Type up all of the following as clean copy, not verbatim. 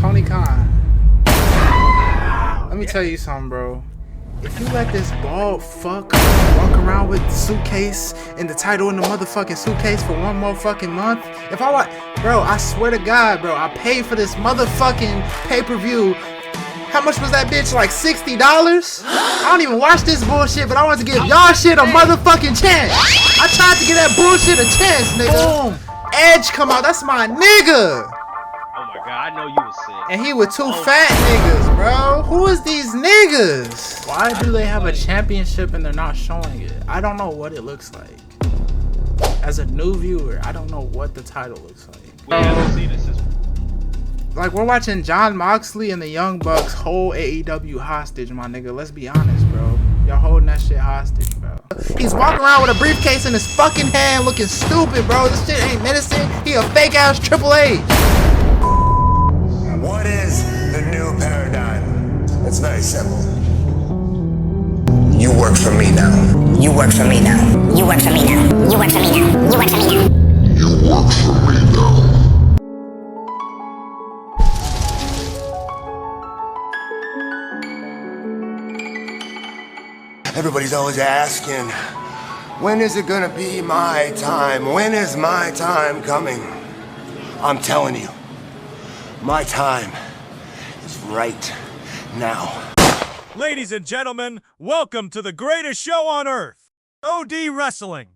Tony Khan. Let me tell you something, bro. If you let this bald fuck walk around with the suitcase and the title in the motherfucking suitcase for one more fucking month, if I want, bro, I swear to God, bro, I paid for this motherfucking pay-per-view. How much was that bitch? Like $60? I don't even watch this bullshit, but I want to give y'all shit a motherfucking chance. I tried to give that bullshit a chance, nigga. Boom. Edge come out. That's my nigga. Oh my God, I know you was sick. And he with two fat niggas, bro. Who is these niggas? Why do they have a championship and they're not showing it? I don't know what it looks like. As a new viewer, I don't know what the title looks like. We haven't seen it since. Like, we're watching Jon Moxley and the Young Bucks hold AEW hostage, my nigga. Let's be honest, bro. Y'all holding that shit hostage, bro. He's walking around with a briefcase in his fucking hand looking stupid, bro. This shit ain't menacing. He a fake-ass Triple H. What is the new paradigm? It's very simple. You work for me now. You work for me now. You work for me now. You work for me now. You work for me now. You work for me now. Everybody's always asking, when is it gonna be my time? When is my time coming? I'm telling you, my time is right now. Ladies and gentlemen, welcome to the greatest show on earth, OD Wrestling.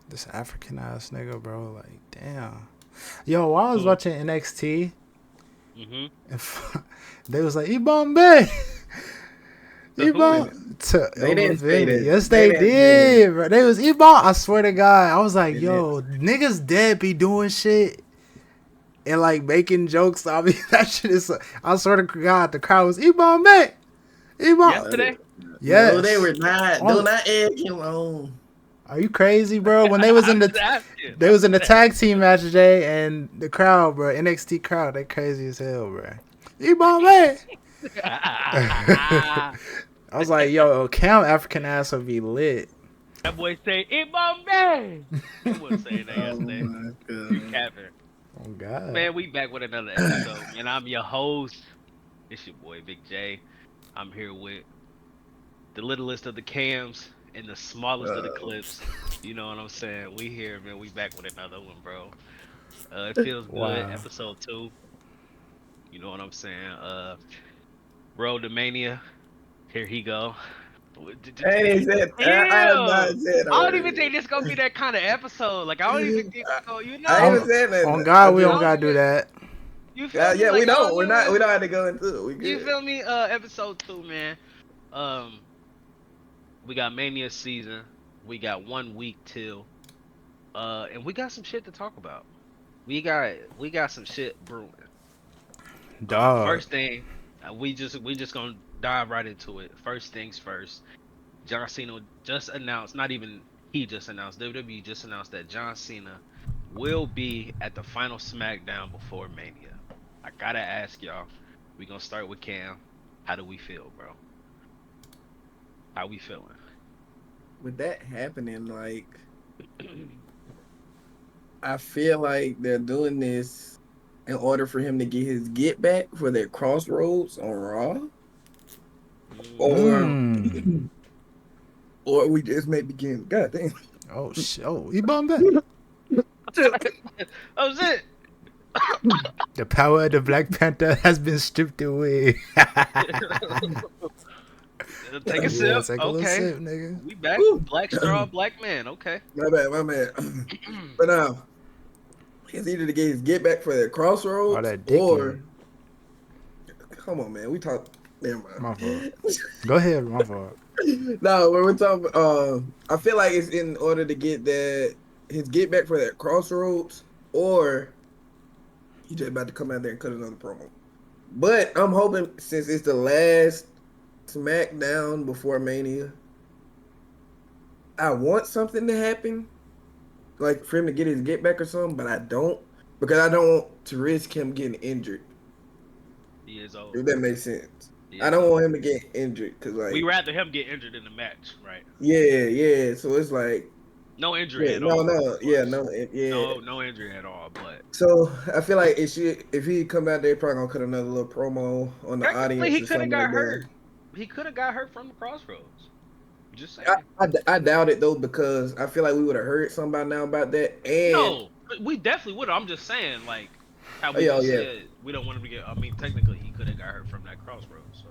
This African ass nigga, bro. Like, damn. Yo, while I was watching NXT, they was like, Ibombe. They didn't say that. Yes, they did, bro. They was Ebon. I swear to God, I was like, yo, niggas dead be doing shit and like making jokes. I mean, that shit is. I swear to God, the crowd was Ebon, man. Ebon. Yesterday? Yes. No, they were not. Do not egg him on. Are you crazy, bro? When they was in the tag team match today, and the crowd, bro, NXT crowd, they crazy as hell, bro. Ebon, man. I was like, yo, Cam African ass would be lit. That boy say, Ibombe! He wasn't saying that yesterday. You capping. Oh, God. Man, we back with another episode. And I'm your host. It's your boy, Big J. I'm here with the littlest of the Cams and the smallest of the clips. You know what I'm saying? We here, man. We back with another one, bro. It feels good. Wow. Episode 2. You know what I'm saying? Road to Mania. Here he go. Hey, I don't even think this gonna be that kind of episode. Like, I don't even think it's gonna, you know. I ain't even saying that. On God, we don't gotta do that. You feel me? Yeah, like, we don't. We don't have to go into it. We good. You feel me? Episode 2, man. We got Mania season. We got 1 week till. And we got some shit to talk about. We got some shit brewing. Dog. First thing, we just gonna dive right into it. First things first. John Cena just announced, not even he just announced, WWE just announced that John Cena will be at the final SmackDown before Mania. I gotta ask y'all, we gonna start with Cam. How do we feel, bro? How we feeling? With that happening, like, I feel like they're doing this in order for him to get his get back for their Crossroads on Raw. Or we just may begin. God damn. Oh shit! Oh, he bombed back. Oh shit! The power of the Black Panther has been stripped away. Take a sip. Take a little sip, nigga. We back. Black straw, black man. Okay. My bad. But now, it's either to get his get back for their Crossroads or. Come on, man. We talk. Never mind. My fault. Go ahead, my fault. No, when we're talking, I feel like it's in order to get his get back for that Crossroads, or he just about to come out there and cut another promo. But I'm hoping, since it's the last SmackDown before Mania, I want something to happen, like for him to get his get back or something. But I don't, because I don't want to risk him getting injured. He is old. If that makes sense. I don't want him to get injured because, like, we rather him get injured in the match, right? Yeah. So it's like, No injury Yeah, at no, all. no, of yeah, course. no, yeah. No injury at all. But So I feel like if he come out there, probably gonna cut another little promo on the technically, audience he or could have something got like that. hurt. He could have got hurt from the crossroads. Just I, saying. I doubt it though because I feel like we would have heard something by now about that. And No, we definitely would. I'm just saying, like how we yeah, oh, just yeah, said, we don't want him to get. I mean, technically, he could have got hurt from that crossroads. So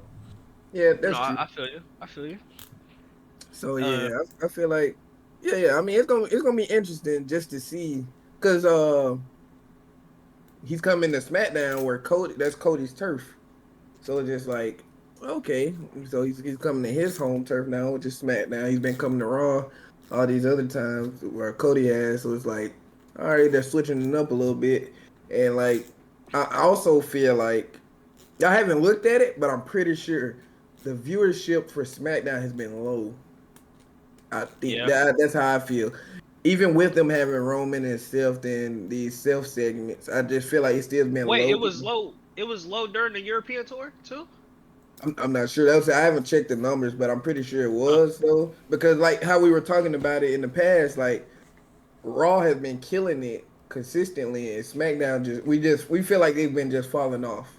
yeah, you know, that's true. I feel you. I feel you. So Uh, yeah, I feel like yeah. I mean, it's gonna be interesting just to see because he's coming to SmackDown where that's Cody's turf. So it's just like, okay, so he's coming to his home turf now, which is SmackDown. He's been coming to Raw all these other times where Cody has. So it's like, all right, they're switching it up a little bit. And like, I also feel like I haven't looked at it, but I'm pretty sure the viewership for SmackDown has been low. I think yeah. that's how I feel. Even with them having Roman and Seth and these self segments, I just feel like it's still been Wait, low. it was low. It was low during the European tour too. I'm not sure. I haven't checked the numbers, but I'm pretty sure it Oh, was though. Because like how we were talking about it in the past, like Raw has been killing it consistently, and SmackDown we feel like they've been just falling off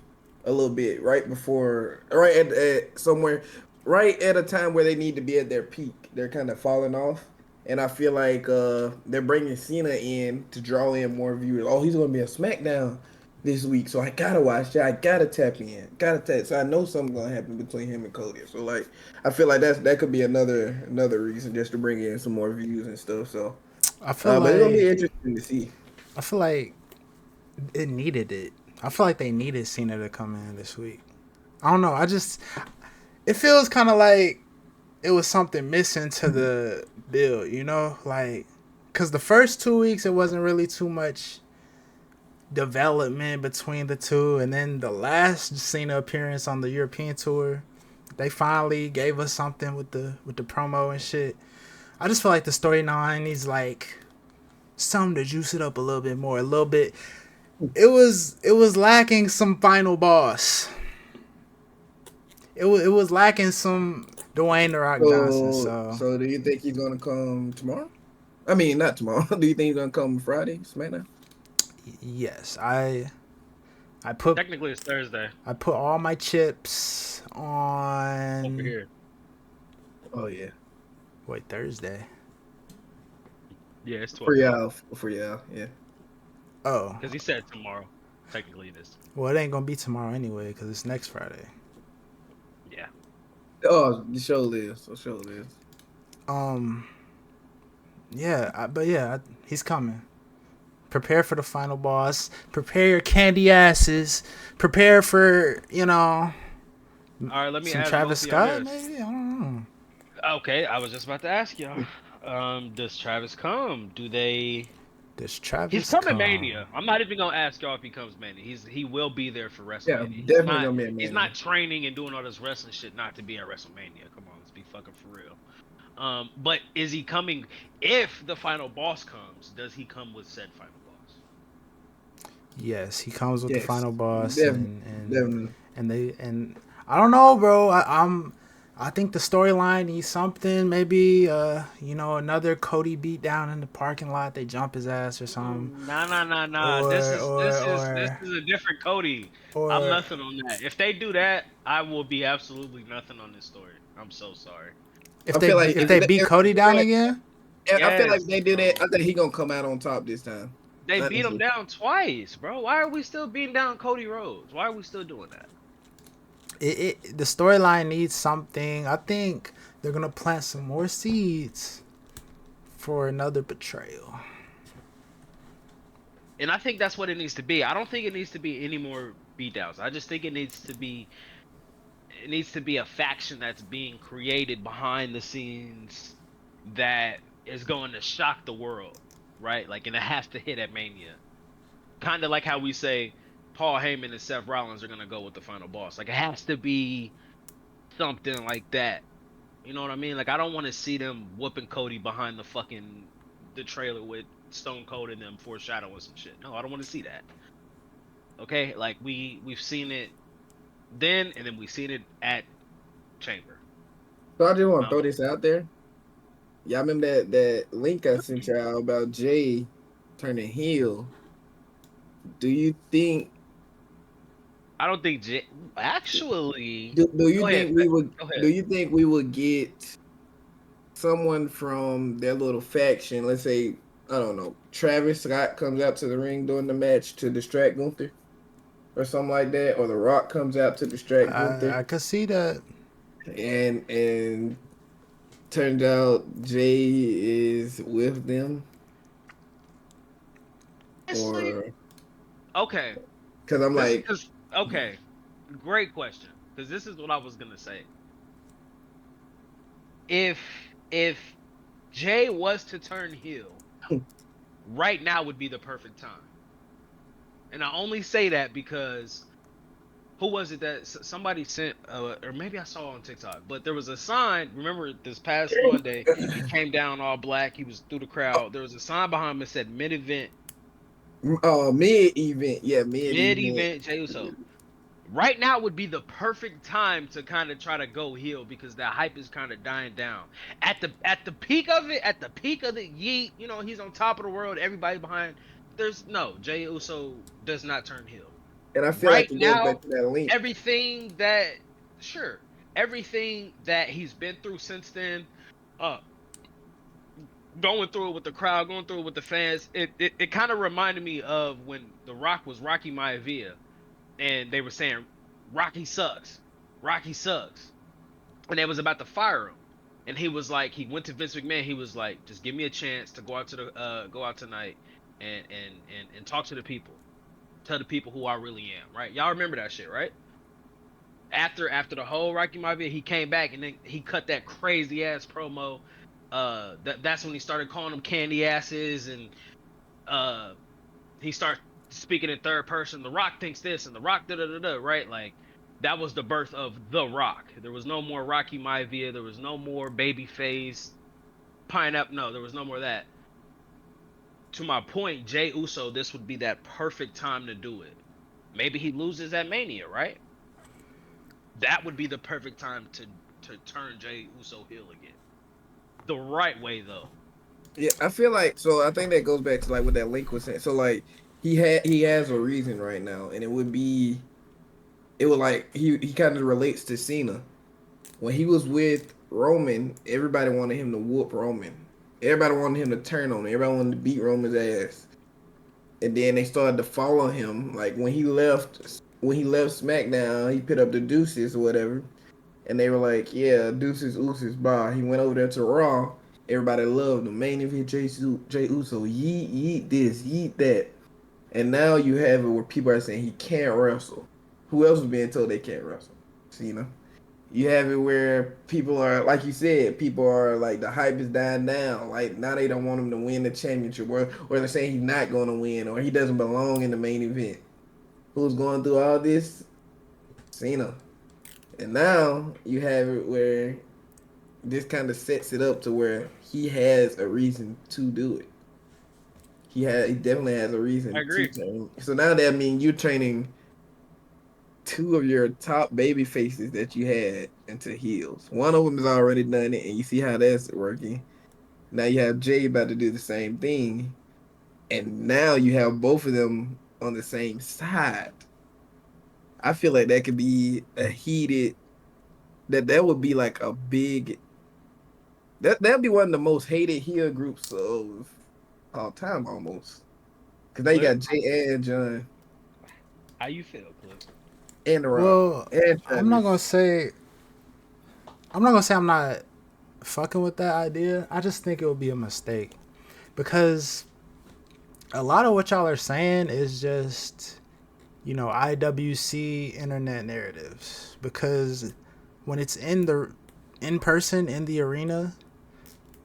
a little bit right at somewhere right at a time where they need to be at their peak. They're kind of falling off, and I feel like they're bringing Cena in to draw in more viewers. Oh, he's gonna be a SmackDown this week, so I gotta watch that. I gotta tap in, So I know something's gonna happen between him and Cody. So like, I feel like that could be another reason just to bring in some more views and stuff. So. I feel But it's gonna be like interesting to see. I feel like it needed it. I feel like they needed Cena to come in this week. I don't know. It feels kind of like it was something missing to the build, you know? Like, because the first 2 weeks, it wasn't really too much development between the two. And then the last Cena appearance on the European tour, they finally gave us something with the promo and shit. I just feel like the storyline needs, like, something to juice it up a little bit more. A little bit. It was lacking some final boss. It was lacking some Dwayne the Rock Johnson. So do you think he's gonna come tomorrow? I mean, not tomorrow. Do you think he's gonna come Friday, SmackDown? Yes, I put technically, it's Thursday all my chips over on. here. Oh yeah, Wait, Thursday. Yeah, it's 12. for y'all, yeah. Oh, Because he said tomorrow. Technically, it is. well, it ain't gonna be tomorrow anyway because it's next Friday. Yeah. Oh, the show lives. The show lives. Yeah, he's coming. Prepare for the final boss. Prepare your candy asses. Prepare for All right, let me some ask Travis both of y'all Scott. this. Maybe I don't know. Okay, I was just about to ask y'all. Does Travis come? Do they? Does Travis He's coming come? Mania. I'm not even gonna ask y'all if he comes Mania. He will be there for Yeah, WrestleMania. definitely gonna be a He's man. not training and doing all this wrestling shit not to be at WrestleMania. Come on, let's be fucking for real. But is he coming? If the final boss comes, does he come with said final boss? Yes, he comes with the Yes, final boss, definitely. and I don't know, bro. I think the storyline needs something. Maybe another Cody beat down in the parking lot. They jump his ass or something. Nah. Or This or is a different Cody. I'm or nothing on that. If they do that, I will be absolutely nothing on this story. I'm so sorry. if I feel like if they beat Cody down again. I feel like Yes, if they do that, bro. I think he gonna come out on top this time. They beat him Honestly. down twice, bro. Why are we still beating down Cody Rhodes? Why are we still doing that? The storyline needs something. I think they're gonna plant some more seeds for another betrayal. And I think that's what it needs to be. I don't think it needs to be any more beatdowns. I just think it needs to be a faction that's being created behind the scenes that is going to shock the world, right? Like, and it has to hit at Mania. Kind of like how we say Paul Heyman and Seth Rollins are going to go with the final boss. Like, it has to be something like that. You know what I mean? Like, I don't want to see them whooping Cody behind the trailer with Stone Cold and them foreshadowing some shit. No, I don't want to see that. Okay? Like, we've seen it then, and then we've seen it at Chamber. So I just want to throw this out there. Y'all remember that link I sent y'all about Jay turning heel? Do you think? I don't think actually. Do you Go ahead. think we would? Go Do ahead. you think we would get someone from their little faction? Let's say I don't know. Travis Scott comes out to the ring during the match to distract Gunther, or something like that, or The Rock comes out to distract Gunther, I could see that. and turns out Jay is with them, Honestly, or okay. because I'm This is like, because okay. Great question. Because this is what I was gonna say. If if Jay was to turn heel, right now would be the perfect time. And I only say that because who was it that somebody sent, or maybe I saw on TikTok, but there was a sign. Remember this past Monday, he came down all black. He was through the crowd. There was a sign behind him that said mid event, mid event, yeah, mid mid event. event Jey Uso. Right now would be the perfect time to kind of try to go heel because that hype is kind of dying down. At the peak of it, at the peak of the yeet, he's on top of the world. Everybody's behind. There's no Jey Uso does not turn heel. And I feel Right like it goes now, back to that link. everything that sure, everything that he's been through since then, uh, going through it with the crowd, going through it with the fans, it kind of reminded me of when The Rock was Rocky Maivia, and they were saying Rocky sucks, Rocky sucks, and they was about to fire him, and he was like, he went to Vince McMahon, he was like, just give me a chance to go out tonight, and talk to the people, tell the people who I really am, right? Y'all remember that shit, right? After the whole Rocky Maivia, he came back and then he cut that crazy ass promo. That's when he started calling them candy asses, and uh, he started speaking in third person. The Rock thinks this, and The Rock da da da da. Right, like that was the birth of The Rock. There was no more Rocky Maivia. There was no more babyface pineapple. No, there was no more of that. To my point, Jay Uso, this would be that perfect time to do it. Maybe he loses at Mania, right? That would be the perfect time to turn Jay Uso heel again. The right way though. Yeah, I feel like so. I think that goes back to like what that link was saying. So like he has a reason right now, and it would like he kind of relates to Cena when he was with Roman. Everybody wanted him to whoop Roman. Everybody wanted him to turn on him. Everybody wanted to beat Roman's ass. And then they started to follow him. Like when he left SmackDown, he put up the deuces or whatever. And they were like, yeah, deuces, ooses, bye. He went over there to Raw. Everybody loved him. Main event Jay Uso, yeet this, yeet that. And now you have it where people are saying he can't wrestle. Who else was being told they can't wrestle? Cena. You have it where people are, like you said, people are like the hype is dying down. Like now they don't want him to win the championship, or they're saying he's not going to win, or he doesn't belong in the main event. Who's going through all this? Cena. And now you have it where this kind of sets it up to where he has a reason to do it. He definitely has a I reason to agree. train. So now that means you're training two of your top baby faces that you had into heels. One of them has already done it, and you see how that's working. Now you have Jay about to do the same thing, and now you have both of them on the same side. I feel like that could be a heated. That would be like a big. That'd be one of the most hated heel groups of all time, almost. Because now you Cliff, got Jay and John how you feel, Cliff? and The Rock Well, and I'm not gonna Travis. say I'm not gonna say I'm not fucking with that idea. I just think it would be a mistake because a lot of what y'all are saying is just IWC internet narratives. Because when it's in person in the arena,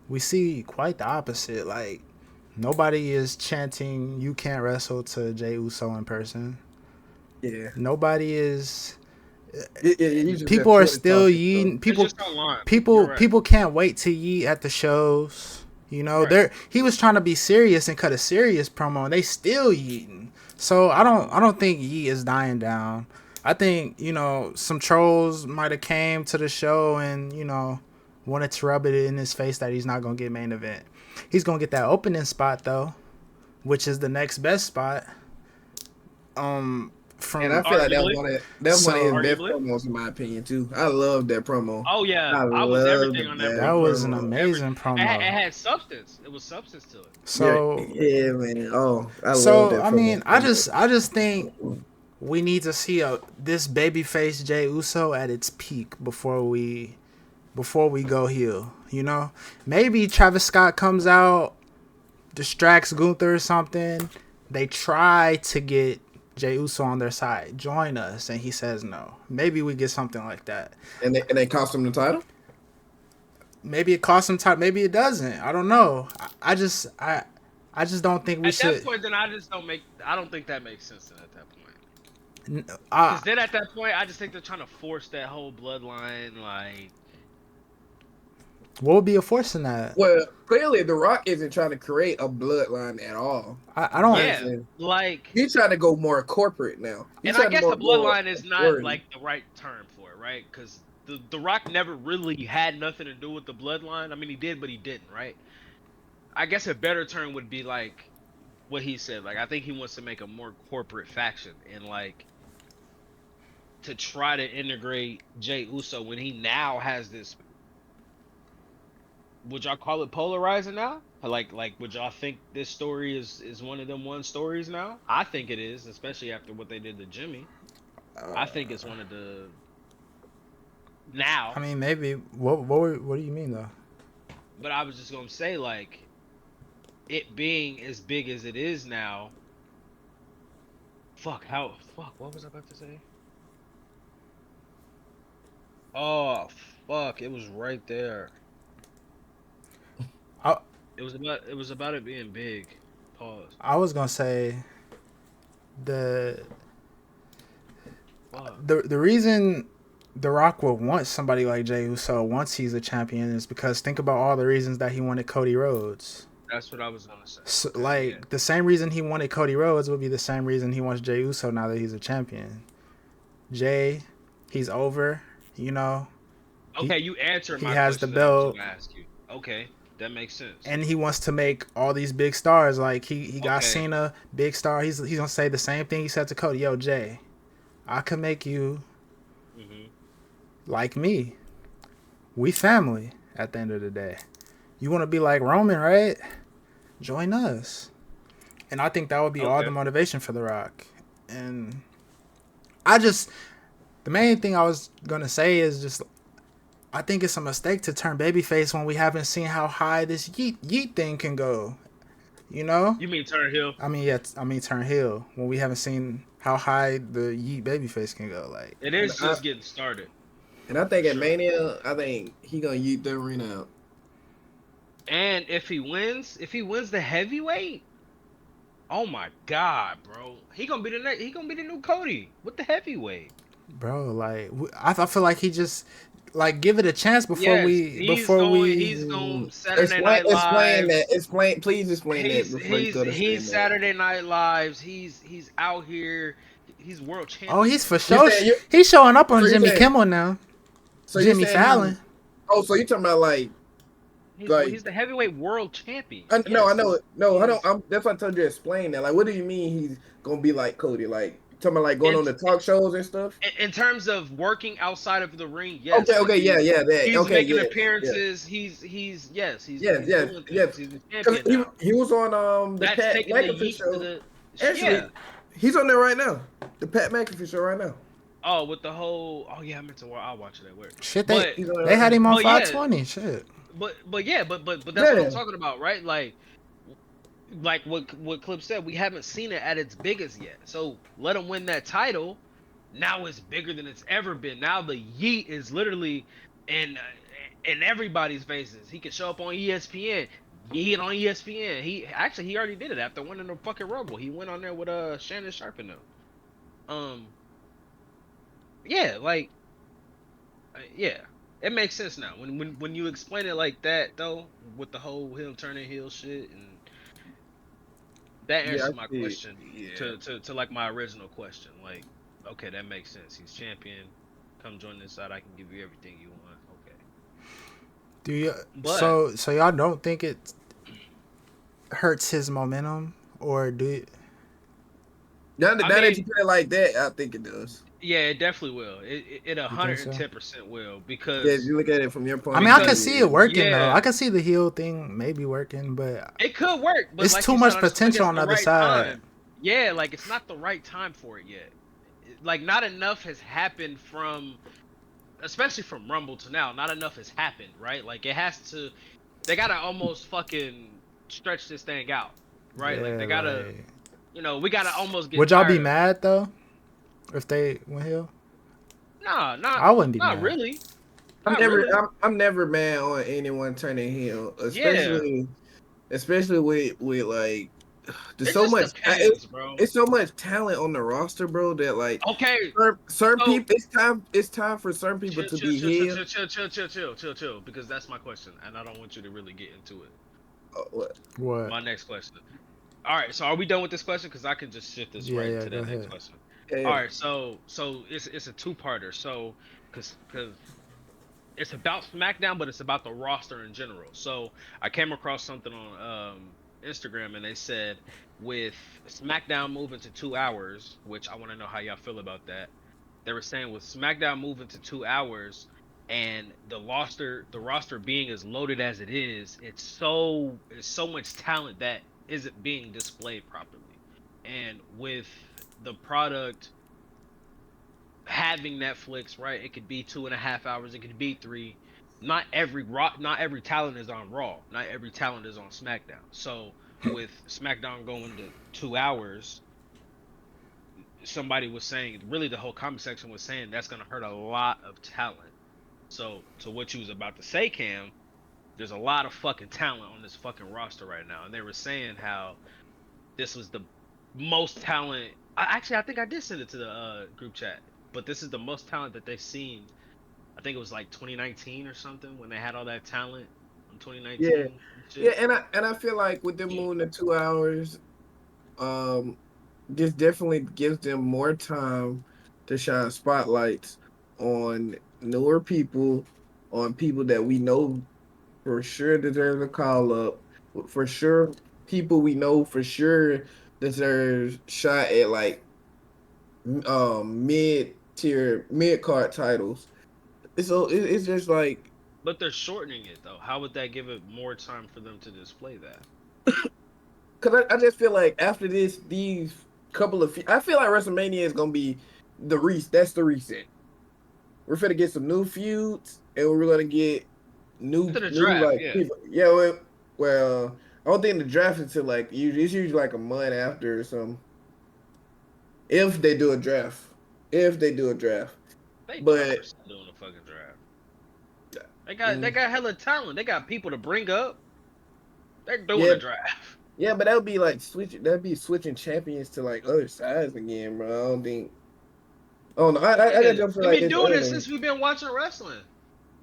we see quite the opposite. Like nobody is chanting "You can't wrestle" to Jey Uso in person. Yeah, Nobody is. you just People got are Twitter still talking. So. yeeting. It's People, just online. You're people, right. people can't wait to yeet at the shows. Right. There he was trying to be serious and cut a serious promo, and they still yeeting. So I don't think yeet is dying down. I think some trolls might have came to the show and wanted to rub it in his face that he's not gonna get main event. He's gonna get that opening spot though, which is the next best spot. From And I feel like that was Arguably. one of his best Arguably. promos in my opinion too. I love that promo. Oh yeah, I was love everything on that. that was an promo. amazing It promo. had substance. It was substance to it. So yeah, man. Oh, I love so that. I promo mean, so I much. just think we need to see this babyface Jey Uso at its peak before we go heel. You know, maybe Travis Scott comes out, distracts Gunther or something. They try to get Jey Uso on their side, join us, and he says no. Maybe we get something like that. And they cost him the title. Maybe it costs some time. Maybe it doesn't. I don't know. I just don't think we At should. that point, then I don't think that makes sense. Then at that point, Because because then at that point, I just think they're trying to force that whole bloodline. Like, what would be a force in that? Well, clearly The Rock isn't trying to create a bloodline at all. I don't. yeah, like, He's trying to go more corporate now. He's and I trying to guess the more bloodline is not authority. like the right term for it, right? Because the Rock never really had nothing to do with the bloodline. I mean, he did, but he didn't, right? I guess a better term would be like what he said. Like, I think he wants to make a more corporate faction and like to try to integrate Jey Uso when he now has this. Would y'all call it polarizing now? Like would y'all think this story is one of them one stories now? I think it is, especially after what they did to Jimmy. I think it's one of the now. I mean, maybe. What do you mean though? But I was just gonna say, like, it being as big as it is now. Fuck, what was I about to say? Oh, fuck, it was right there. It was about it being big. Pause. I was gonna say the reason The Rock would want somebody like Jey Uso once he's a champion is because think about all the reasons that he wanted Cody Rhodes. That's what I was gonna say. So, like the same reason he wanted Cody Rhodes would be the same reason he wants Jey Uso now that he's a champion. Jey, he's over, you know. Okay, you answered my he question. has the that I was belt. gonna ask you. Okay, that makes sense. And he wants to make all these big stars. Like he got Okay. Cena, big star. He's gonna say the same thing he said to Cody. Yo, Jey, I can make you like me. We family at the end of the day. You want to be like Roman, right? Join us. And I think that would be all the motivation for The Rock. And the main thing I was gonna say is just I think it's a mistake to turn babyface when we haven't seen how high this yeet thing can go. You know? You mean turn heel? I mean turn heel when we haven't seen how high the yeet babyface can go. Like It is just getting started. And I think at Mania, I think he gonna yeet the arena out. And if he wins the heavyweight, oh my god, bro, he gonna be the new Cody with the heavyweight. Bro, like I feel like he just like give it a chance before Yes, he's going Saturday Night Live. Please explain that before you go to He's Saturday Night Lives. He's out here. He's world champion. Oh, he's for sure. He's showing up on So Jimmy Kimmel now. So Jimmy Fallon. So you talking about like he's the heavyweight world champion. No, I know. No, I don't. That's why I told you to explain that. Like, what do you mean he's gonna be like Cody? Like, talking about like going on the talk shows and stuff. In terms of working outside of the ring, yes. Okay, yeah. That. He's making appearances. Yeah. He's Yes. Because he was on the That's Pat taking the McAfee yeet show. to the. Actually, Yeah. he's on there right now. The Pat McAfee show right now. Oh, with the whole. Oh yeah, I meant to. I'll watch it at work. Shit, But- they had him on but yeah. 520. Shit. But that's what I'm talking about, right? Like what Clip said, we haven't seen it at its biggest yet. So let him win that title. Now it's bigger than it's ever been. Now the yeet is literally in everybody's faces. He can show up on ESPN. Yeet on ESPN. He already did it after winning the fucking Rumble. He went on there with Shannon Sharp and them. Yeah, like yeah. It makes sense now. When you explain it like that, though, with the whole him turning heel shit, and that answers my question to like my original question. Like, okay, that makes sense. He's champion. Come join this side. I can give you everything you want. Okay. Do you? But So y'all don't think it hurts his momentum, or do you? Now I that you mean, put it like that, I think it does. yeah, it definitely will. It You think so? 110% will Yeah, if because you look at it from your I point mean, of I can because see it view. working though. I yeah, can see the heel thing maybe working, but it could work. But it's like too you said, much I just don't think potential it's on the the other right side. time. Yeah, like it's not the right time for it yet. Like not enough has happened from, especially from Rumble to now. Not enough has happened, right? Like it has to. They gotta almost fucking stretch this thing out, right? Like Yeah, they gotta, like we gotta almost get would y'all be tired of it. mad though if they went heel? Nah, not I wouldn't be not mad. really, not really. I'm never mad on anyone turning heel, Yeah, especially with like there's it so just much depends, bro. it's so much talent on the roster, bro, that like Okay, certain so people it's time for certain people chill, to chill, be chill, chill, heel. chill, chill, chill, chill, chill, chill, chill, because that's my question, and I don't want you to really get into it. What? What? My next question. All right, so are we done with this question? Because I can just shift this Yeah, right yeah. into Go that next ahead. question. All Yeah. right, so it's a two-parter. So because it's about SmackDown, but it's about the roster in general. So I came across something on Instagram, and they said with SmackDown moving to 2 hours, which I want to know how y'all feel about that. They were saying with SmackDown moving to 2 hours and the roster being as loaded as it is, it's so much talent that isn't being displayed properly. And with the product having Netflix, right? It could be 2.5 hours, it could be three. Not every talent is on Raw. Not every talent is on SmackDown. So with SmackDown going to 2 hours, somebody was saying, really the whole comment section was saying that's gonna hurt a lot of talent. So to what you was about to say, Cam, there's a lot of fucking talent on this fucking roster right now, and they were saying how this was the most talent. I think I did send it to the group chat, but this is the most talent that they've seen. I think it was like 2019 or something when they had all that talent in Yeah. 2019 and Yeah, shit. and I feel like with them moving to 2 hours, um this definitely gives them more time to shine spotlights on newer people, on people that we know for sure deserve a call up, for sure people we know for sure deserve shot at like mid card titles. So it's just like But they're shortening it though. How would that give it more time for them to display that? because I just feel like after these couple of I feel like WrestleMania is gonna be that's the reset. We're gonna get some new feuds, and we're gonna get After the new draft, like yeah. people. Yeah, well, I don't think the draft until like it's usually like a month after or something. If they do a draft, if they do a draft, They 100% but doing a fucking draft. They mm, got hella talent. They got people to bring up. They're doing yeah, a draft. yeah, but that would be like switching. That'd be switching champions to like other sides again, bro. I don't think. Oh no, I Yeah, just feel they've like been it's doing it early. since we've been watching wrestling.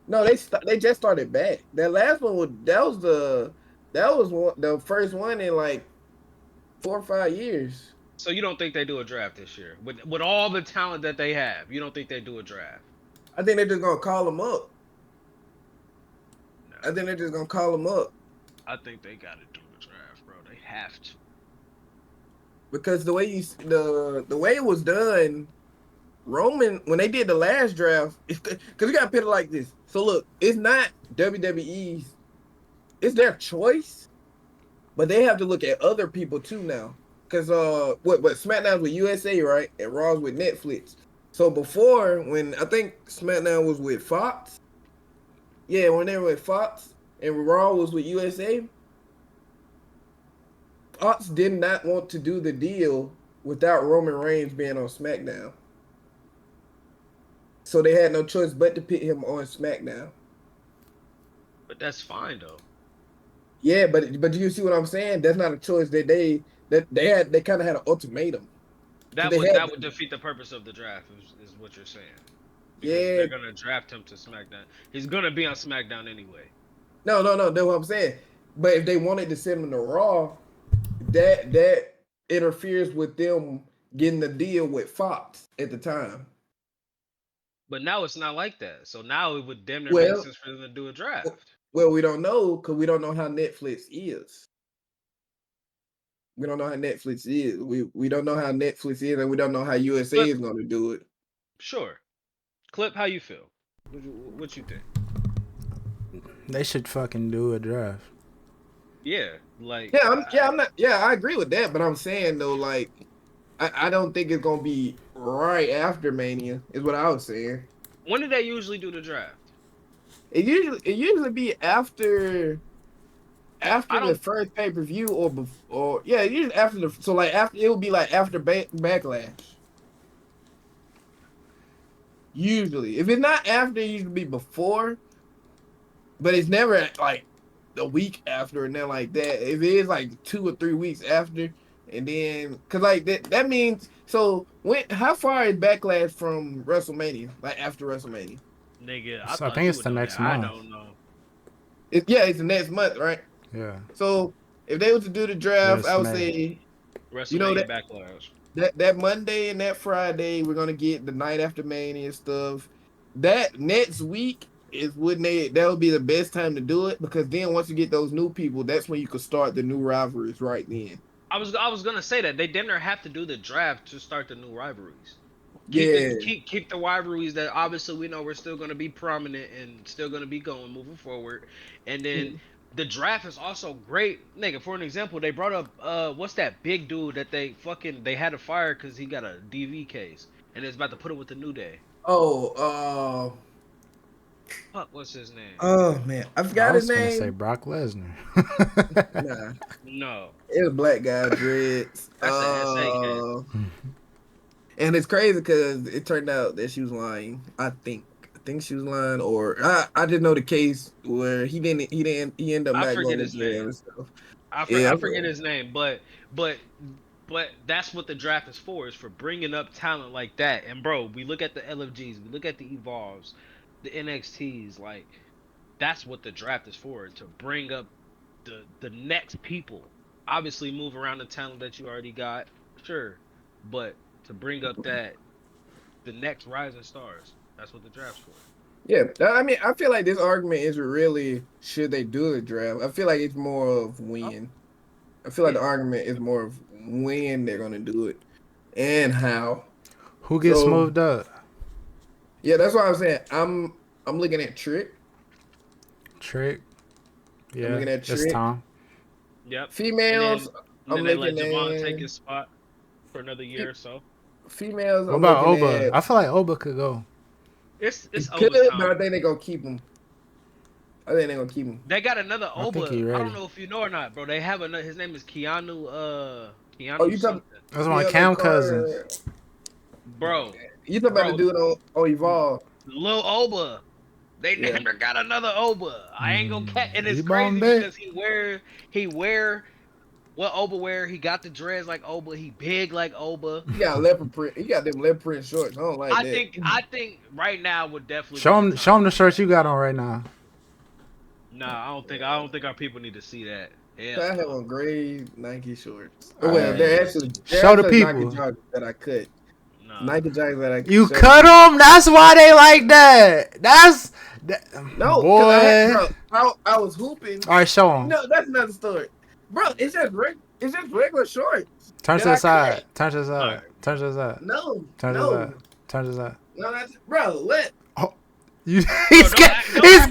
No, they just started back. That last one was that was the first one in like 4 or 5 years. So you don't think they do a draft this year with all the talent that they have? You don't think they do a draft? I think they're just gonna call them up. No, I think they're just gonna call them up I think they got to do the draft, bro. They have to. because the way it was done, Roman when they did the last draft, because you gotta put it like this. So look, it's not WWE's, it's their choice, but they have to look at other people too now. Cause what SmackDown's with USA, right? And Raw's with Netflix. So before, when I think SmackDown was with Fox, yeah, when they were with Fox and Raw was with USA, Fox did not want to do the deal without Roman Reigns being on SmackDown. So they had no choice but to put him on SmackDown. But that's fine though. Yeah, but do you see what I'm saying? That's not a choice they kind of had an ultimatum because That they would had that would defeat the purpose of the draft, is what you're saying. Because yeah they're gonna draft him to SmackDown. He's gonna be on SmackDown anyway. no that's what I'm saying. But if they wanted to send him to Raw, that interferes with them getting the deal with Fox at the time. But now it's not like that. So now it would damn near make Well, sense for them to do a draft. Well, we don't know because we don't know how Netflix is. We don't know how Netflix is. We don't know how Netflix is, and we don't know how USA But is going to do it. sure, Clip, how you feel? What you think? They should fucking do a draft. Yeah, like I agree with that, but I'm saying though, like, I don't think it's gonna be right after Mania. Is what I was saying. when do they usually do the draft? It usually be after I the don't. first pay per view or before. Yeah, usually after after it would be like after Backlash. Usually, if it's not after, it usually be before. But it's never like a week after and then like that. If it is like 2 or 3 weeks after, and then because like that means so how far is Backlash from WrestleMania? Like after WrestleMania? Nigga, I So I thought think you it's would the know next that. I month. don't know. It's the next month, right? Yeah. So if they were to do the draft, I Yes, would May. say WrestleMania that Backlash. that Monday and that Friday we're gonna get the night after Mania stuff. That next week is when that would be the best time to do it because then once you get those new people, that's when you could start the new rivalries right then. I was gonna say that they damn near have to do the draft to start the new rivalries. Yeah. Keep the rivalries that obviously we know we're still gonna be prominent and still gonna be going moving forward. And then the draft is also great. Nigga, for an example, they brought up what's that big dude that they had to fire because he got a DV case and it's about to put it with the New Day. Oh, Fuck, what's his name? oh man, I I forgot his was gonna say name. Brock Lesnar. Nah, No, it's a black guy, dreads. that's a SA case. And it's crazy because it turned out that she was lying. I think she was lying, or I didn't know the case where he ended up I not forget going to his jail name. and stuff. I Yeah, forget his name, but but that's what the draft is for bringing up talent like that. And bro, we look at the LFGs, we look at the Evolves, the NXTs, like that's what the draft is for, to bring up the next people. Obviously move around the talent that you already got, sure, but to bring up the next rising stars. That's what the draft's for. yeah. I mean, I feel like this argument isn't really should they do the draft. I feel like it's more of Oh, when. I feel like the yeah. argument is more of when they're gonna do it and how. Who gets So moved up? yeah, that's what I'm saying. I'm looking at Trick. Trick. I'm Yeah, looking at that's Trick. Tom. Yep. And Females, then I'm they let looking Javon take at his spot for another year or so. females. What I'm about looking Oba? at I feel like Oba could go. It's it could, Oba's but I time. think they're gonna keep him. I think they're gonna keep him. They got another I think Oba. he I don't ready. know if you know or not, bro. They have another. His name is Oh, Keanu you talking? something. That's one of Yeah, like Cam cousins. Carter. Bro, You talking about the bro, dude on Evolve? Lil Oba. They Yeah. damn near got another Oba. I ain't gonna cat, and it's You crazy Bombay. because he wear what Oba wear. He got the dreads like Oba. He big like Oba. He got leopard print. He got them leopard print shorts. I don't like that. I think right now would definitely be the time. Show him the shirts you got on right now. Nah, I don't think our people need to see that. I Hell have no. on gray Nike shorts. All Well, right. they're Show the actually Nike people. joggers that I cut. Nah. Nike joggers that I You showed cut them. That's why they like that. No, because boy. I was hooping. All right, show him. No, that's another story, bro. It's just regular shorts Turn that to the I side. cut. Turn to the All side. right. Turn to the side. No, Turn to the side. no, Turn to the side. no. That's bro. What? Oh, you. Bro, He's don't he's actually turn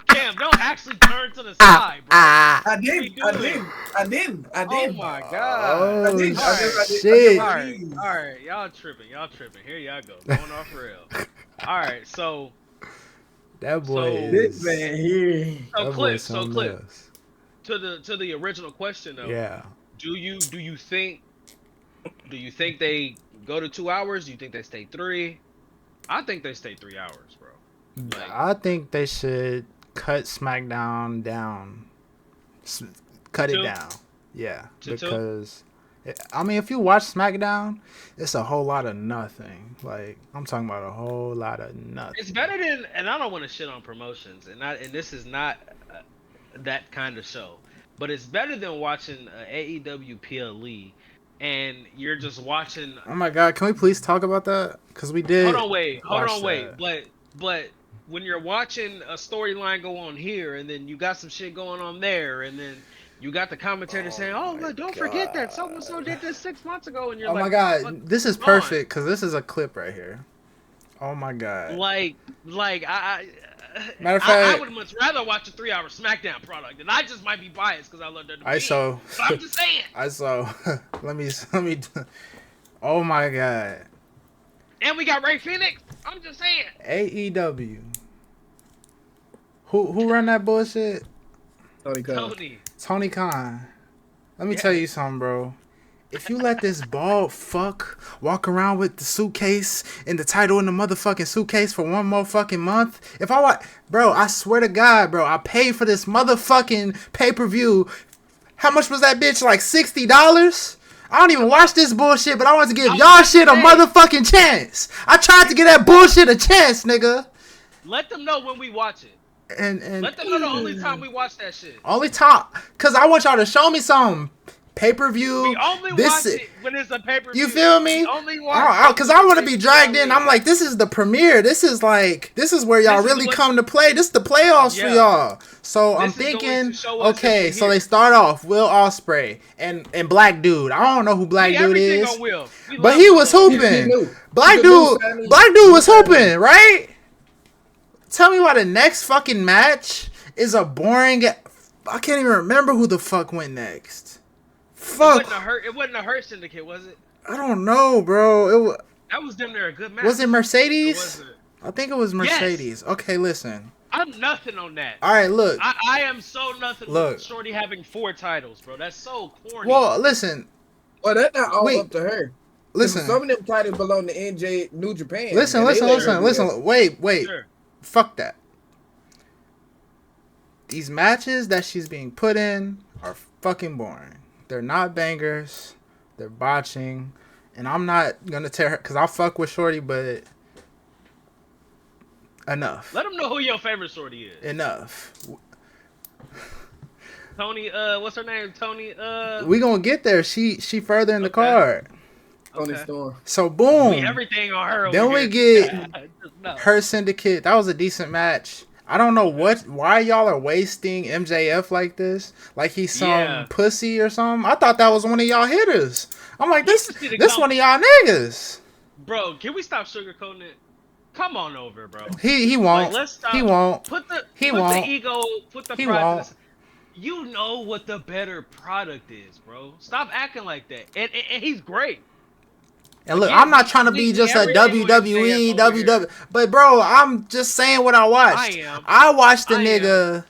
Cam, don't actually turn to the side, bro. I you didn't. doing? I didn't. Oh my god. I Oh didn't. shit! All right, y'all tripping. Here y'all go, going off rail. All right, so That boy So- is. This man here. That boy Clip, is something Clip, else. to the original question though. Yeah. Do you think they go to 2 hours? Do you think they stay 3? I think they stay 3 hours, bro. Like, I think they should cut SmackDown down. Cut it Two? down. Yeah, To two? because I mean, if you watch SmackDown, it's a whole lot of nothing. Like I'm talking about a whole lot of nothing. it's better than, and I don't want to shit on promotions, and this is not that kind of show, but it's better than watching AEW PLE, and you're just watching. Oh my god, can we please talk about that? Because we did. Hold on, wait. watch that. But when you're watching a storyline go on here, and then you got some shit going on there, and then you got the commentator saying, "Oh, but don't forget that so and so did this 6 months ago," and you're Oh like, my god, this is perfect because this is a clip right here. Oh my god. Like Matter of I fact, would much rather watch a 3-hour SmackDown product, and I just might be biased because I love WWE. I saw. But I'm just saying. I saw. let me. Oh my god. And we got Ray Phoenix. I'm just saying. AEW. Who run that bullshit? Tony Khan. Let me tell you something, bro. If you let this bald fuck walk around with the suitcase and the title in the motherfucking suitcase for one more fucking month, if I want, bro, I swear to God, bro, I paid for this motherfucking pay-per-view. How much was that bitch? Like $60? I don't even watch this bullshit, but I want to give y'all shit a motherfucking chance. I tried to give that bullshit a chance, nigga. Let them know when we watch it. And let them know the only time we watch that shit. Only time, cause I want y'all to show me something. Pay-per-view. We only watch it when it's a pay-per-view. You feel me? We only watch cause I want to be dragged in. I'm like, this is the premiere. This is where y'all really come to play. This is the playoffs for y'all. So I'm thinking, okay, so they start off Will Ospreay and Black Dude. I don't know who Black Dude is, but he was hooping. Black Dude was hooping, right? Tell me why the next fucking match is a boring. I can't even remember who the fuck went next. Fuck. It wasn't a Hurt Syndicate, was it? I don't know, bro. That was damn near a good match. Was it Mercedes? I think it was Mercedes. Yes. Okay, listen. I'm nothing on that. All right, look. I am so nothing with Shorty having 4 titles, bro. That's so corny. Well, listen. Well, that's not all up to her. Listen. Some of them titles belong to NJ New Japan. Listen. Wait. Sure. Fuck that. These matches that she's being put in are fucking boring. They're not bangers. They're botching. And I'm not going to tear her because I'll fuck with Shorty, but enough. Let them know who your favorite Shorty is. Enough. Tony, what's her name? Tony, we going to get there. She further in the card. Tony Storm. So, boom. Everything on her. Then we get Her Syndicate. That was a decent match. I don't know why y'all are wasting MJF like this. Like he's some pussy or something. I thought that was one of y'all hitters. I'm like, this one of y'all niggas. Bro, can we stop sugarcoating it? Come on over, bro. He won't. Like, let's stop. He won't. Put the ego, put the pride. You know what the better product is, bro. Stop acting like that. And he's great. And look, I'm not trying to be just a WWE, but bro, I'm just saying what I watched. I watched the nigga.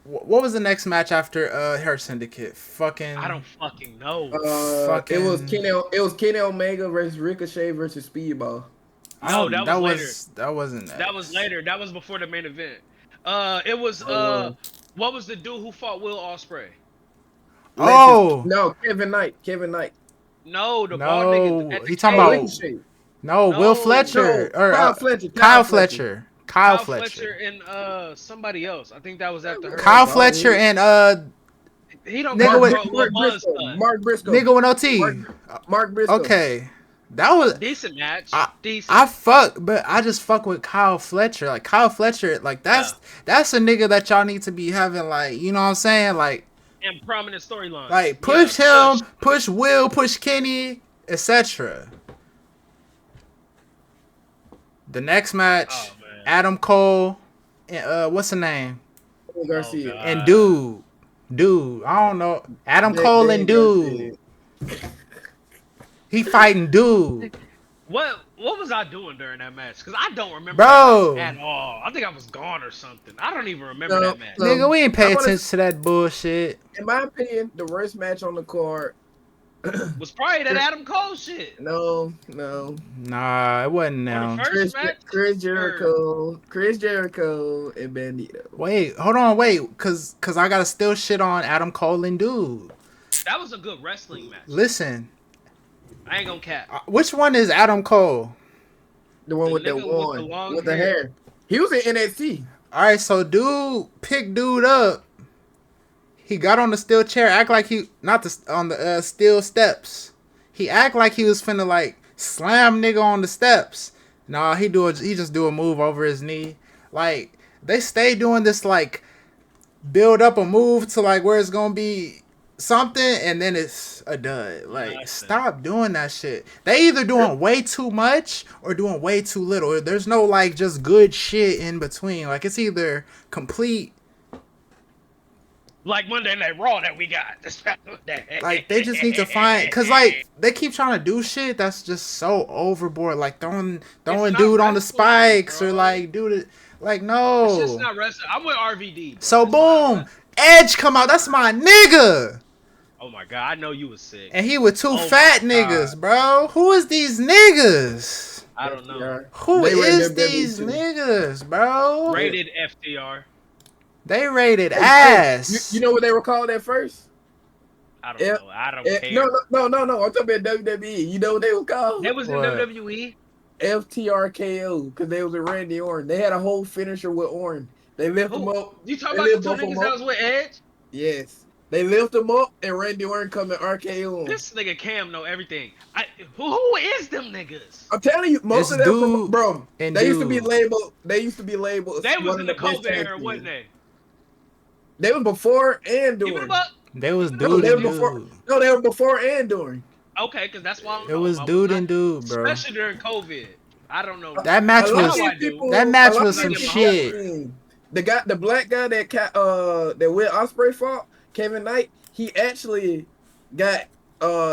What was the next match after Her Syndicate? I don't fucking know. It was Kenny Omega versus Ricochet versus Speedball. No, that was later. That wasn't. That was later. That was before the main event. It was what was the dude who fought Will Ospreay? Oh no, Kevin Knight. No, the bald nigga. He talking about no, Will Fletcher or Kyle Fletcher. Kyle Fletcher and somebody else. I think that was after her. Kyle Fletcher and he don't Mark Briscoe. Nigga with no T. Mark Briscoe. Okay. That was decent match. But I just fuck with Kyle Fletcher. Like Kyle Fletcher, like that's a nigga that y'all need to be having, like, you know what I'm saying, like. And prominent storylines. Like push him, push Will, push Kenny, etc. The next match, Adam Cole, and what's the name? Garcia. And dude, I don't know. Adam Cole and dude. He fighting dude. What was I doing during that match? Because I don't remember that at all. I think I was gone or something. I don't even remember that match. Nigga, we ain't pay attention to that bullshit. In my opinion, the worst match on the card was probably that Adam Cole shit. No. Nah, it wasn't now. Chris Jericho and Bandito. Wait, hold on, cause I gotta still shit on Adam Cole and dude. That was a good wrestling match. Listen. I ain't gonna cap. Which one is Adam Cole? The one with the hair. He was in NXT. All right, so dude picked dude up. He got on the steel chair, act like on the steel steps. He act like he was finna like slam nigga on the steps. Nah, he just do a move over his knee. Like they stay doing this like build up a move to like where it's gonna be something and then it's a dud. Like Nothing. stop doing that shit. They either doing way too much or doing way too little. There's no like just good shit in between. Like it's either complete. Like Monday Night Raw that we got. Like they just need to find, cause like they keep trying to do shit that's just so overboard. Like throwing not dude on the wrestling, spikes bro. or like dude it. Like no. It's just not wrestling. I'm with RVD. Bro. So It's not boom, wrestling. Edge come out. That's my nigga. Oh my god, I know you was sick. And he with two Oh fat my niggas, bro. Who is these niggas? I don't know. Who They rated is WWE these too. niggas, bro? Rated FTR. They rated ass. You know what they were called at first? I don't know. I don't care. No. I'm talking about WWE. You know what they were called? It was in What? WWE. FTRKO, because they was with Randy Orton. They had a whole finisher with Orton. They lift him up. You talking They about the lift two both of niggas them that up. was with Edge? Yes. They lift him up and Randy Orton come and RKO him. This nigga Cam know everything. Who is them niggas? I'm telling you, most It's of them, dude bro. and They used to be dude. labeled. They used to be labeled. They was one in of the best COVID tag era, teams. wasn't they? They was before and Give it during. up. They was No, dude they and were before. dude. No, they were before and during. Okay, because that's why I don't It know. was I dude not- and dude, bro. Especially during COVID. I don't know. That match A lot of was these I do. people- that match a lot was of some these shit. people- the black guy that Will Ospreay fought, Kevin Knight, he actually got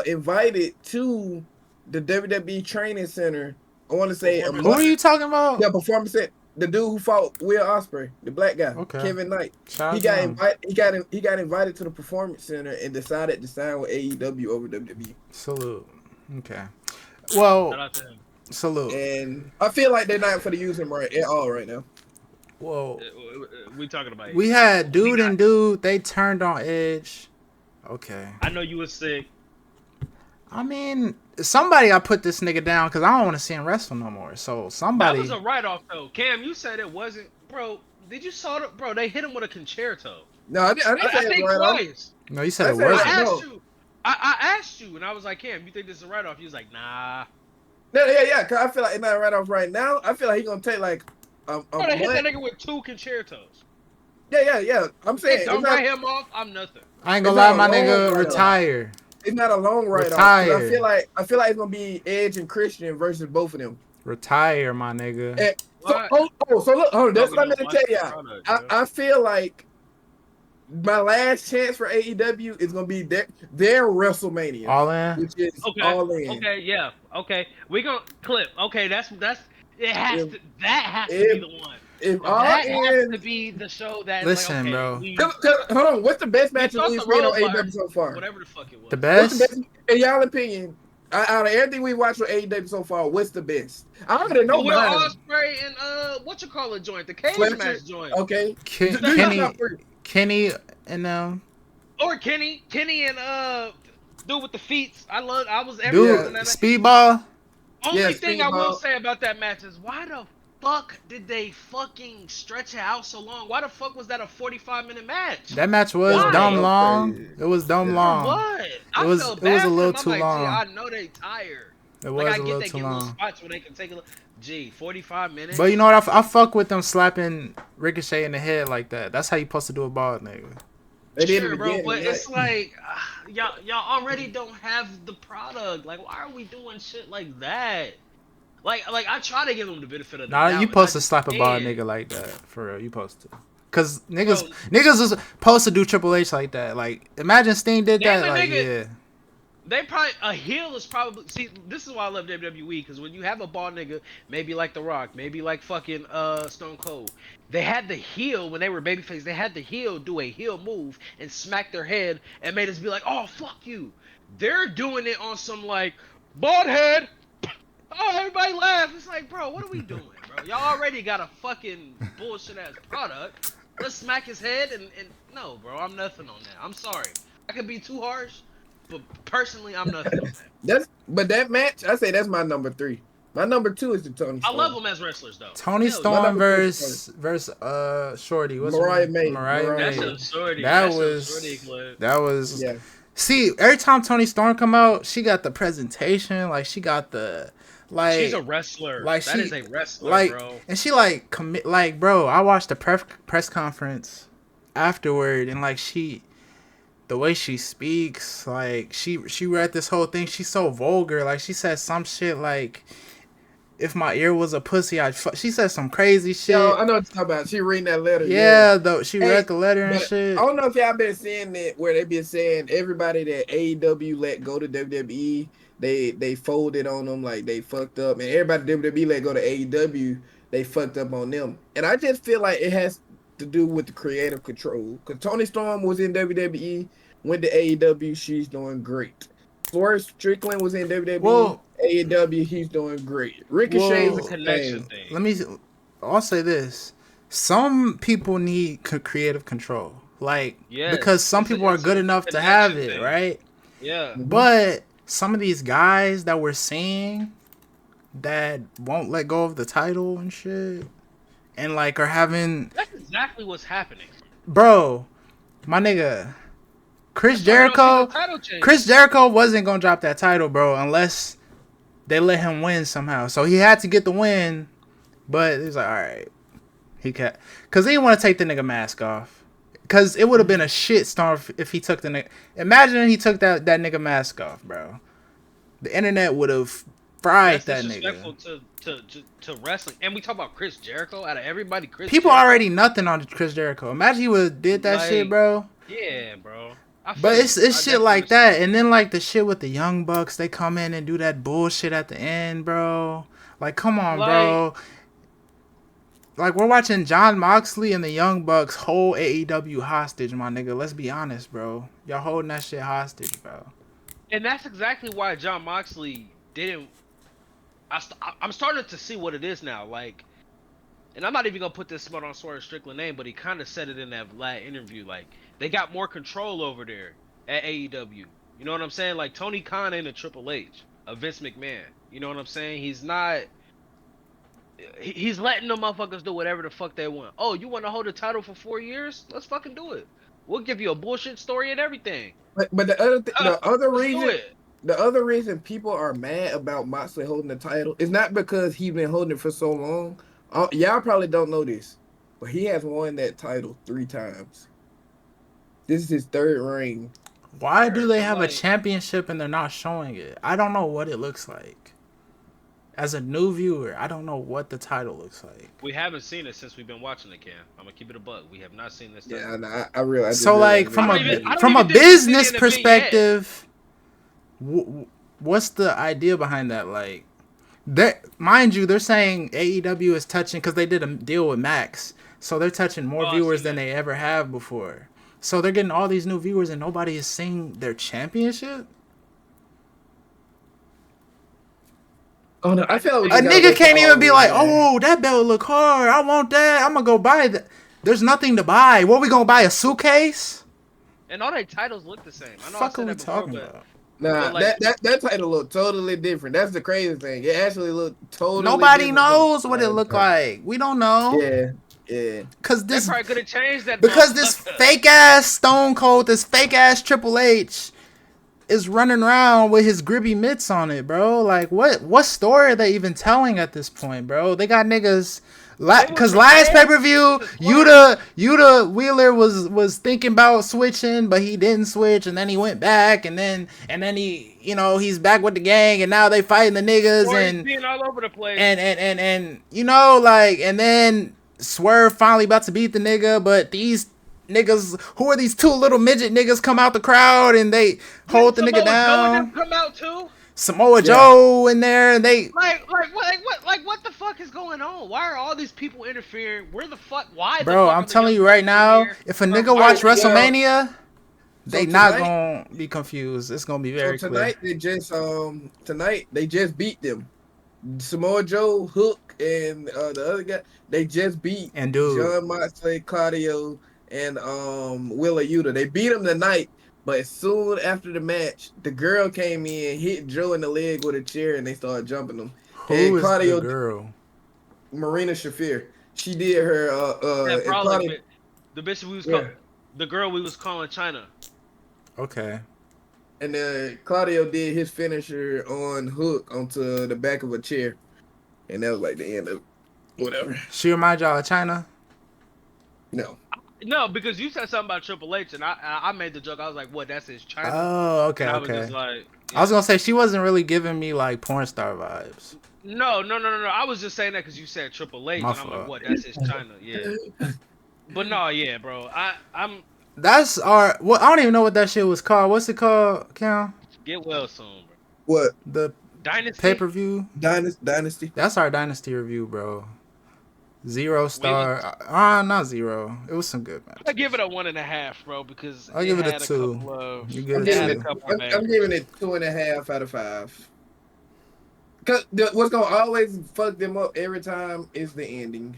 invited to the WWE training center. I want to say Who are you talking about? Yeah, performance center. The dude who fought Will Ospreay, the black guy, Okay. Kevin Knight. Shout out He to got him. invited. He got invited to the performance center and decided to sign with AEW over WWE. Salute. Okay. Shout Well, out to him. salute. And I feel like they're not for to use him right at all right now. Whoa. We talking about. We had dude and dude. They turned on Edge. Okay. I know you was sick. I mean, somebody got put this nigga down because I don't want to see him wrestle no more. So somebody. That was a write-off though. Cam, you said it wasn't, bro. Did you saw it, bro? They hit him with a concerto. No, I didn't I say think it right off. twice. No, you said I it said- wasn't. I No. asked you. I asked you, and I was like, Cam, you think this is a write-off? You was like, nah. No, yeah. Cause I feel like it's not right off right now. I feel like he's gonna take like a Bro, they hit that month. nigga with 2 concertos. Yeah. I'm saying Hey, it's don't not, write him off. I'm nothing. I ain't gonna It's lie, not my a long nigga write-off. retire. it's not a long write off. Retired. I feel like it's gonna be Edge and Christian versus both of them. Retire, my nigga. And so, What? so look, that's what I'm No, gonna no, tell watch the y'all. product, bro. I feel like my last chance for AEW is gonna be their WrestleMania, All in. which is Okay. all in. Okay. Yeah. Okay. We gonna clip. Okay. That's it has If- to. That has to if- be the one. If all That has in, to be the show that. Listen, like, okay, bro. we- hold on, what's the best match tossed we've the seen on road fire. AEW so far? Whatever the fuck it was. The What's best. the best, in y'all opinion, out of everything we watched with AEW so far, what's the best? I already know Will mine. Ospreay and what you call it joint, the cage Fletcher? match joint, Okay. Ken- Do y'all Kenny, top three? Kenny, and or Kenny and dude with the feet. I was dude, everything. that- Speedball. Only Yeah, thing I will Speedball. say about that match is why the fuck did they fucking stretch it out so long? Why the fuck was that a 45-minute match? That match was Why? dumb That was long. crazy. It was dumb Yeah. long. What? I was- felt it was bad a little for them. too I'm like, long. Gee, I know they tired. It was Like I a get little they too get little long. spots where they can take a look. Gee, 45 minutes. But you know what? I fuck with them slapping Ricochet in the head like that. That's how you supposed to do a ball, nigga. They did Sure, it bro, again. but tonight. it's like y'all already don't have the product. Like, why are we doing shit like that? Like I try to give them the benefit of the Nah, doubt. you but supposed I to slap a ball can't. nigga like that. For real, you supposed to. Cause niggas Bro. was supposed to do Triple H like that. Like, imagine Sting did Name that. a Like, nigga- yeah. They probably a heel is probably see. This is why I love WWE because when you have a ball nigga, maybe like The Rock, maybe like fucking Stone Cold, they had the heel when they were babyface. They had the heel do a heel move and smack their head and made us be like, oh fuck you. They're doing it on some like bald head. Oh, everybody laugh. It's like, bro, what are we doing, bro? Y'all already got a fucking bullshit ass product. Let's smack his head and no, bro, I'm nothing on that. I'm sorry. I could be too harsh. But personally, I'm nothing on that. But that match, I say that's my number 3. My number 2 is the Tony I Storm. love them as wrestlers, though. Tony Hell, Storm number two versus Shorty. What's Mariah her name? May. Mariah Mariah That's May. a shorty. That That's was a shorty clip. that was Yeah. See, every time Tony Storm come out, she got the presentation, like she got the She's a like wrestler. like That she is a wrestler, like bro. and she like commit like bro, I watched the press conference afterward and like the way she speaks, like she read this whole thing, she's so vulgar. Like she said some shit like if my ear was a pussy, I'd fuck. She said some crazy shit. Yo, I know what you're talking about. She reading that letter. Yeah, though she Hey, read the letter and but shit. I don't know if y'all been seeing it where they been saying everybody that AEW let go to WWE, they folded on them like they fucked up, and everybody WWE let go to AEW, they fucked up on them. And I just feel like it has to do with the creative control. Cause Tony Storm was in WWE, went to AEW, she's doing great. Swerve Strickland was in WWE, Well, AEW, he's doing great. Ricochet's well, The the connection same. thing. let me. I'll say this: some people need creative control, like Yes, because some it's a- people are it's good a enough to have connection it, thing. right? Yeah. But some of these guys that we're seeing that won't let go of the title and shit, and like are having, That's exactly what's happening. bro, my nigga, Chris That's why you don't see no Jericho. title change. Chris Jericho wasn't gonna drop that title, bro, unless they let him win somehow. So he had to get the win, but he's like, all right, he can't, cause he didn't want to take the nigga mask off, cause it would have been a shit storm if he took the nigga. Imagine he took that nigga mask off, bro. The internet would have fried That's that disrespectful nigga. to wrestling. And we talk about Chris Jericho. Out of everybody, Chris People Jericho, already nothing on Chris Jericho. Imagine he would have did that shit, like, bro. Yeah, bro. I feel But you. it's I shit definitely like understand. that, and then like the shit with the Young Bucks, they come in and do that bullshit at the end, bro. Like, come on, Like, bro. Like we're watching Jon Moxley and the Young Bucks hold AEW hostage, my nigga. Let's be honest, bro. Y'all holding that shit hostage, bro. and that's exactly why Jon Moxley didn't. I'm starting to see what it is now. Like, and I'm not even gonna put this smut on Swerve Strickland name, but he kind of said it in that last interview. Like, they got more control over there at AEW. You know what I'm saying? Like, Tony Khan ain't a Triple H, a Vince McMahon. You know what I'm saying? He's not. He's letting the motherfuckers do whatever the fuck they want. Oh, you want to hold the title for 4 years? Let's fucking do it. We'll give you a bullshit story and everything. But the other Let's do reason it. the other reason people are mad about Moxley holding the title is not because he's been holding it for so long. Y'all probably don't know this, but he has won that title 3 times. This is his third reign. Why do they I'm have a like, championship and they're not showing it? I don't know what it looks like. As a new viewer, I don't know what the title looks like. we haven't seen it since we've been watching it, Cam. I'm gonna keep it a bug. We have not seen this. Yeah, title. and I realize. So like I don't from a even think we've seen business it in a perspective, what's the idea behind that? Like, mind you, they're saying AEW is touching because they did a deal with Max, so they're touching more Oh, I viewers see than that. they ever have before. So they're getting all these new viewers and nobody is seeing their championship. Oh no, I feel like A nigga can't even be like, oh, that belt look hard. I want that. I'm gonna go buy that. There's nothing to buy. What we gonna buy? A suitcase? And all their titles look the same. I know Fuck I are said we that before, talking but about? Nah, But, like- that title look totally different. That's the crazy thing. It actually looked totally. Nobody different knows from what it last look time. like. We don't know. Yeah. Cause they this probably could have changed that. because this motherfucker. fake ass Stone Cold, this fake ass Triple H is running around with his gribby mitts on it, bro. Like what story are they even telling at this point, bro? They got niggas cause last pay-per-view, Yuta Wheeler was thinking about switching, but he didn't switch, and then he went back, and then he, you know, he's back with the gang, and now they fighting the niggas, Or he's and being all over the place. and you know, like, and then Swerve finally about to beat the nigga, but these niggas, who are these two little midget niggas, come out the crowd and they hold the nigga Samoa Joe and them down. come out too. Samoa Joe in there, and they What the fuck is going on? Why are all these people interfering? Where the fuck? Why? bro, I'm telling you right now, if a nigga watch WrestleMania, they not gonna be confused. It's gonna be very So clear. tonight they just beat them. Samoa Joe, Hook, and the other guy, they just beat And dude, Jon Moxley, Claudio, and Willa Yuta. They beat them tonight, but soon after the match, the girl came in, hit Joe in the leg with a chair, and they started jumping him. who is the girl? Marina Shafir. She did her that and probably Claudio, the bitch we was Yeah. the girl we was calling China. Okay. And Claudio did his finisher on Hook onto the back of a chair, and that was like the end of whatever. She remind y'all of China? No, No, because you said something about Triple H, and I made the joke. I was like, "What? That's his China?" Oh, And okay, I was just okay. like, I was yeah. gonna say she wasn't really giving me like porn star vibes. No, no, no, no, no. I was just saying that because you said Triple H, My and I'm like, fault. "What? That's his China?" Yeah. But no, yeah, bro. I'm That's our. Well, I don't even know what that shit was called. What's it called, Cam? get well soon, bro. what The pay Dynasty. per view. Dynasty? That's our dynasty review, bro. Zero We was. star. Not zero. It was some good I give it matches. a 1.5, bro, because I'll it give it a had a 2. couple of You get I'm a it giving had a it. 2. couple of I'm bangers. giving it 2.5 out of 5. Cause what's gonna always fuck them up every time is the ending.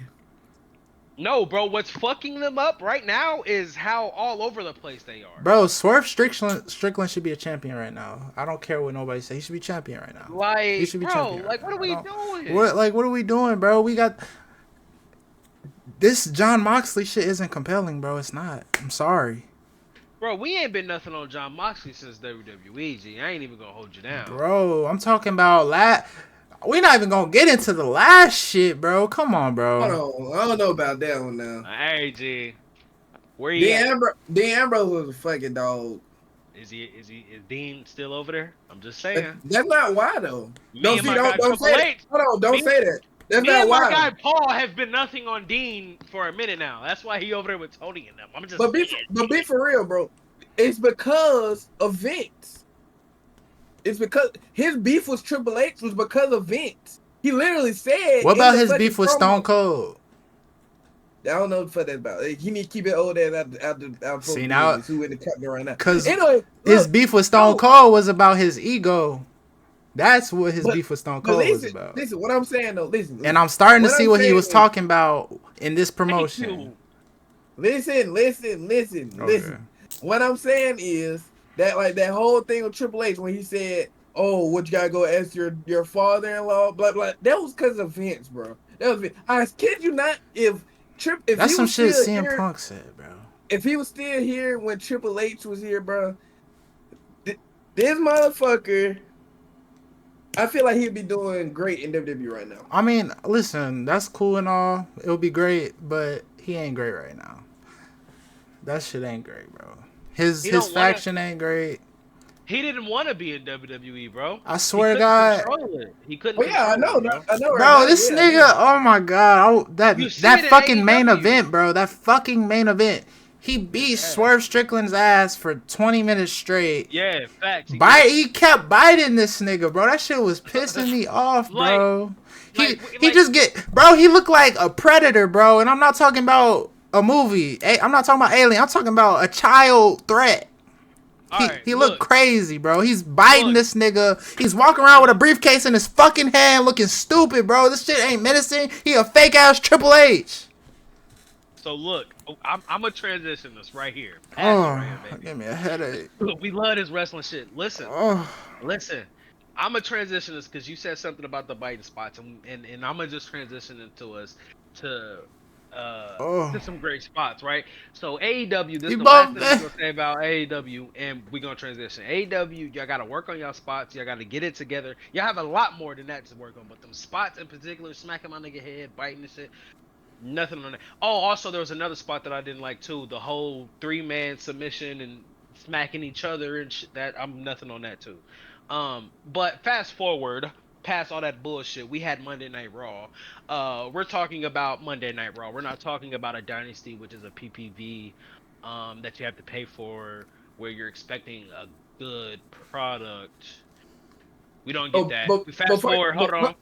No, bro. What's fucking them up right now is how all over the place they are. Bro, Swerve Strickland should be a champion right now. I don't care what nobody say. He should be champion right now. He Like, should be bro, champion right like, what now. are I we don't. doing? What are we doing, bro? We got this Jon Moxley shit isn't compelling, bro. It's not. I'm sorry, Bro, we ain't been nothing on Jon Moxley since WWE. G. I ain't even gonna hold you down. bro. I'm talking about We're not even gonna get into the last shit, bro. Come on, Hold bro. on, I don't know about that one now. Hey, G, where he at? Dean Ambrose was a fucking dog. Is Dean still over there? I'm just saying. That's not why though. Me and my guy Don't say Triple that. H. Hold on, don't Me, say that. That's me not and my why. guy Paul have been nothing on Dean for a minute now. That's why he over there with Tony and them. I'm just But be for real, bro. It's because of Vince. It's because his beef with Triple H was because of Vince. He literally said. What in about the his fucking beef with promo, Stone Cold? I don't know what that's about. He need to keep it old ass out See, for now- business. Who in the company right now? Cause Anyway, his look, beef with Stone no, Cold was about his ego. That's what his but, beef with Stone but Cold was listen, about. listen. What I'm saying though, listen. And I'm starting to What see I'm what he saying was is, talking about in this thank promotion. you. Okay. listen. What I'm saying is that like that whole thing with Triple H when he said, "Oh, what you gotta go ask your father-in-law," blah blah. That was because of Vince, bro. That was Vince. I kid you not. If That's he some was shit still CM here, Punk said, bro. if he was still here when Triple H was here, bro, this motherfucker, I feel like he'd be doing great in WWE right now. I mean, listen, that's cool and all. It'll be great, but he ain't great right now. That shit ain't great, bro. He His don't wanna. faction ain't great. He didn't want to be in WWE, bro. I He swear to couldn't God, control it. He couldn't Oh yeah, control it, bro. I know right bro, now. this Yeah, nigga. Oh my God, You see that it in fucking main AEW. event, bro. That fucking main event. He It's beat ass. Swerve Strickland's ass for 20 minutes straight. Yeah, facts. He did. He kept biting this nigga, bro. That shit was pissing me off, Like, bro. He like, just bro. He looked like a predator, bro. And I'm not talking about a movie. I'm not talking about Alien. I'm talking about a child threat. all right, He looked look, crazy, bro. He's biting look. this nigga. He's walking around with a briefcase in his fucking hand, looking stupid, bro. This shit ain't medicine. He a fake ass Triple H. So look, I'm gonna transition this right here. Pass it right here, baby. Give me a headache. Look, we love this wrestling shit. Listen, Oh, listen. I'm gonna transition this because you said something about the biting spots, and I'm gonna just transition into us to some great spots, right? So AEW, this is you the last both. thing I'm gonna say about AEW, and we're gonna transition. AEW, y'all gotta work on y'all spots. Y'all gotta get it together. Y'all have a lot more than that to work on, but them spots in particular, smacking my nigga head, biting and shit. Nothing on that. Oh, also there was another spot that I didn't like too. The whole 3-man submission and smacking each other and shit. That I'm nothing on that too. But fast forward past all that bullshit, we had Monday Night Raw. We're talking about Monday Night Raw. We're not talking about a Dynasty, which is a PPV that you have to pay for, where you're expecting a good product. We don't get that. but We fast forward. Hold on.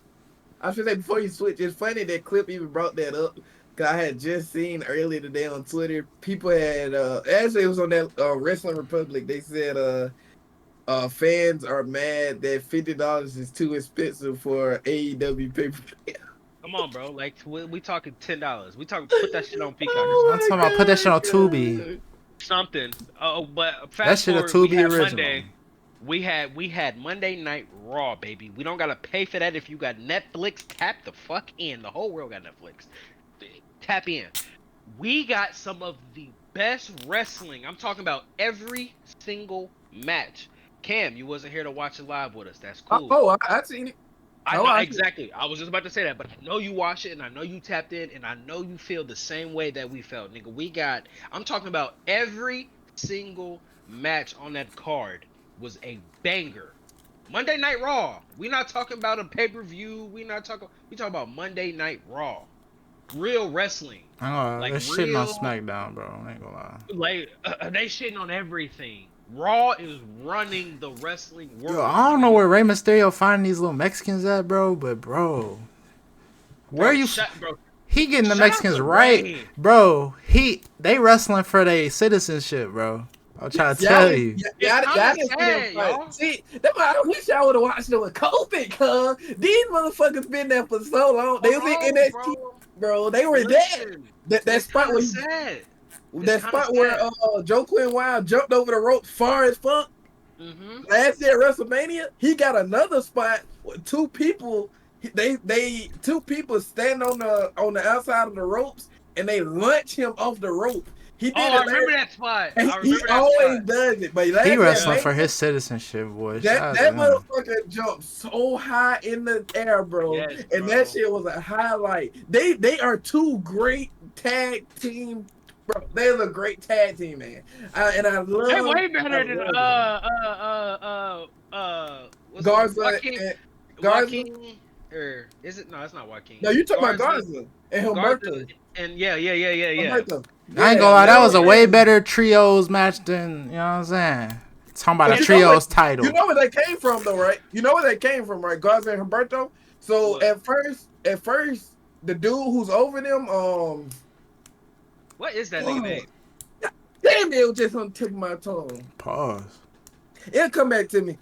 I should say before you switch, it's funny that Clip even brought that up. Cause I had just seen earlier today on Twitter, people had actually it was on that Wrestling Republic. They said fans are mad that $50 is too expensive for AEW pay-per-view. Come on, bro. Like we talking $10. We talking put that shit on Peacock or I'm something. talking about put that shit on Tubi. Something. Oh, but That fast shit a forward, we Tubi had original. Monday. We had Monday Night Raw, baby. We don't gotta pay for that if you got Netflix. Tap the fuck in. The whole world got Netflix. Tap in. We got some of the best wrestling. I'm talking about every single match Cam, you wasn't here to watch it live with us. That's Oh, cool. I seen it. I Oh, know I- exactly. I was just about to say that, but I know you watched it, and I know you tapped in, and I know you feel the same way that we felt, nigga. I'm talking about every single match on that card was a banger. Monday Night Raw. We not talking about a pay-per-view. We talking about Monday Night Raw. Real wrestling. Like They're shitting on real, SmackDown, bro. I ain't gonna lie. like they shitting on everything. Raw is running the wrestling world. Yo, I don't know where Rey Mysterio finding these little Mexicans at, bro. But bro, where you? Bro, He getting the shout out Mexicans to right, Rey. bro. They wrestling for their citizenship, bro. I'm trying to tell you. Yeah, It's I kinda didn't see them sad, fight. y'all. See, that's why I wish I would have watched them with COVID, cuz these motherfuckers been there for so long. They was in NXT, bro. They were there. Listen, That it's spot kinda where sad. that It's kinda spot where sad. Joe Quinn Wild jumped over the rope far as fuck. Mm-hmm. Last year at WrestleMania, he got another spot with two people. They two people stand on the outside of the ropes and they launch him off the rope. He did Oh, I it. remember that spot. I He remember that always spot. does it, but He wrestling year, for his citizenship, boy. that motherfucker jumped so high in the air, bro, Yes, and bro. that shit was a highlight. They are two great tag team, bro. They're a great tag team, man. And I love. Hey, way better than what's Garza Joaquin, and Garza. Joaquin, or is it? No, it's not Joaquin. No, you talking about Garza and Humberto. And yeah. Humberto. I ain't gonna lie, that was a way better trios match than, you know what I'm saying? Talking about a trios title. You know where they came from, though, right? You know where they came from, right? Garza and Humberto. So What? at first, the dude who's over them, What is that nigga name? damn, it was just on the tip of my tongue. Pause. It'll come back to me.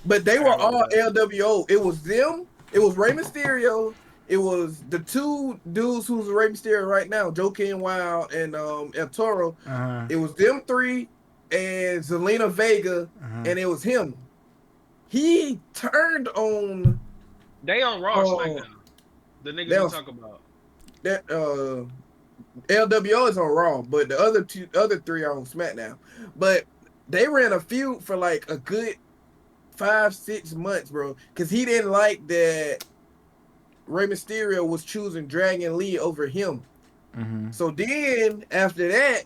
But they were all LWO. It was them. It was Rey Mysterio. It was the two dudes who's Rey Mysterio right now, Joe Ken Wild and El Toro. Uh-huh. It was them three and Zelina Vega, and it was him. He turned on They on Raw or SmackDown. The niggas we talk about. that. LWO is on Raw, but the other three are on SmackDown. But they ran a feud for like a good 5-6 months, bro, because he didn't like that Rey Mysterio was choosing Dragon Lee over him. Mm-hmm. So then after that,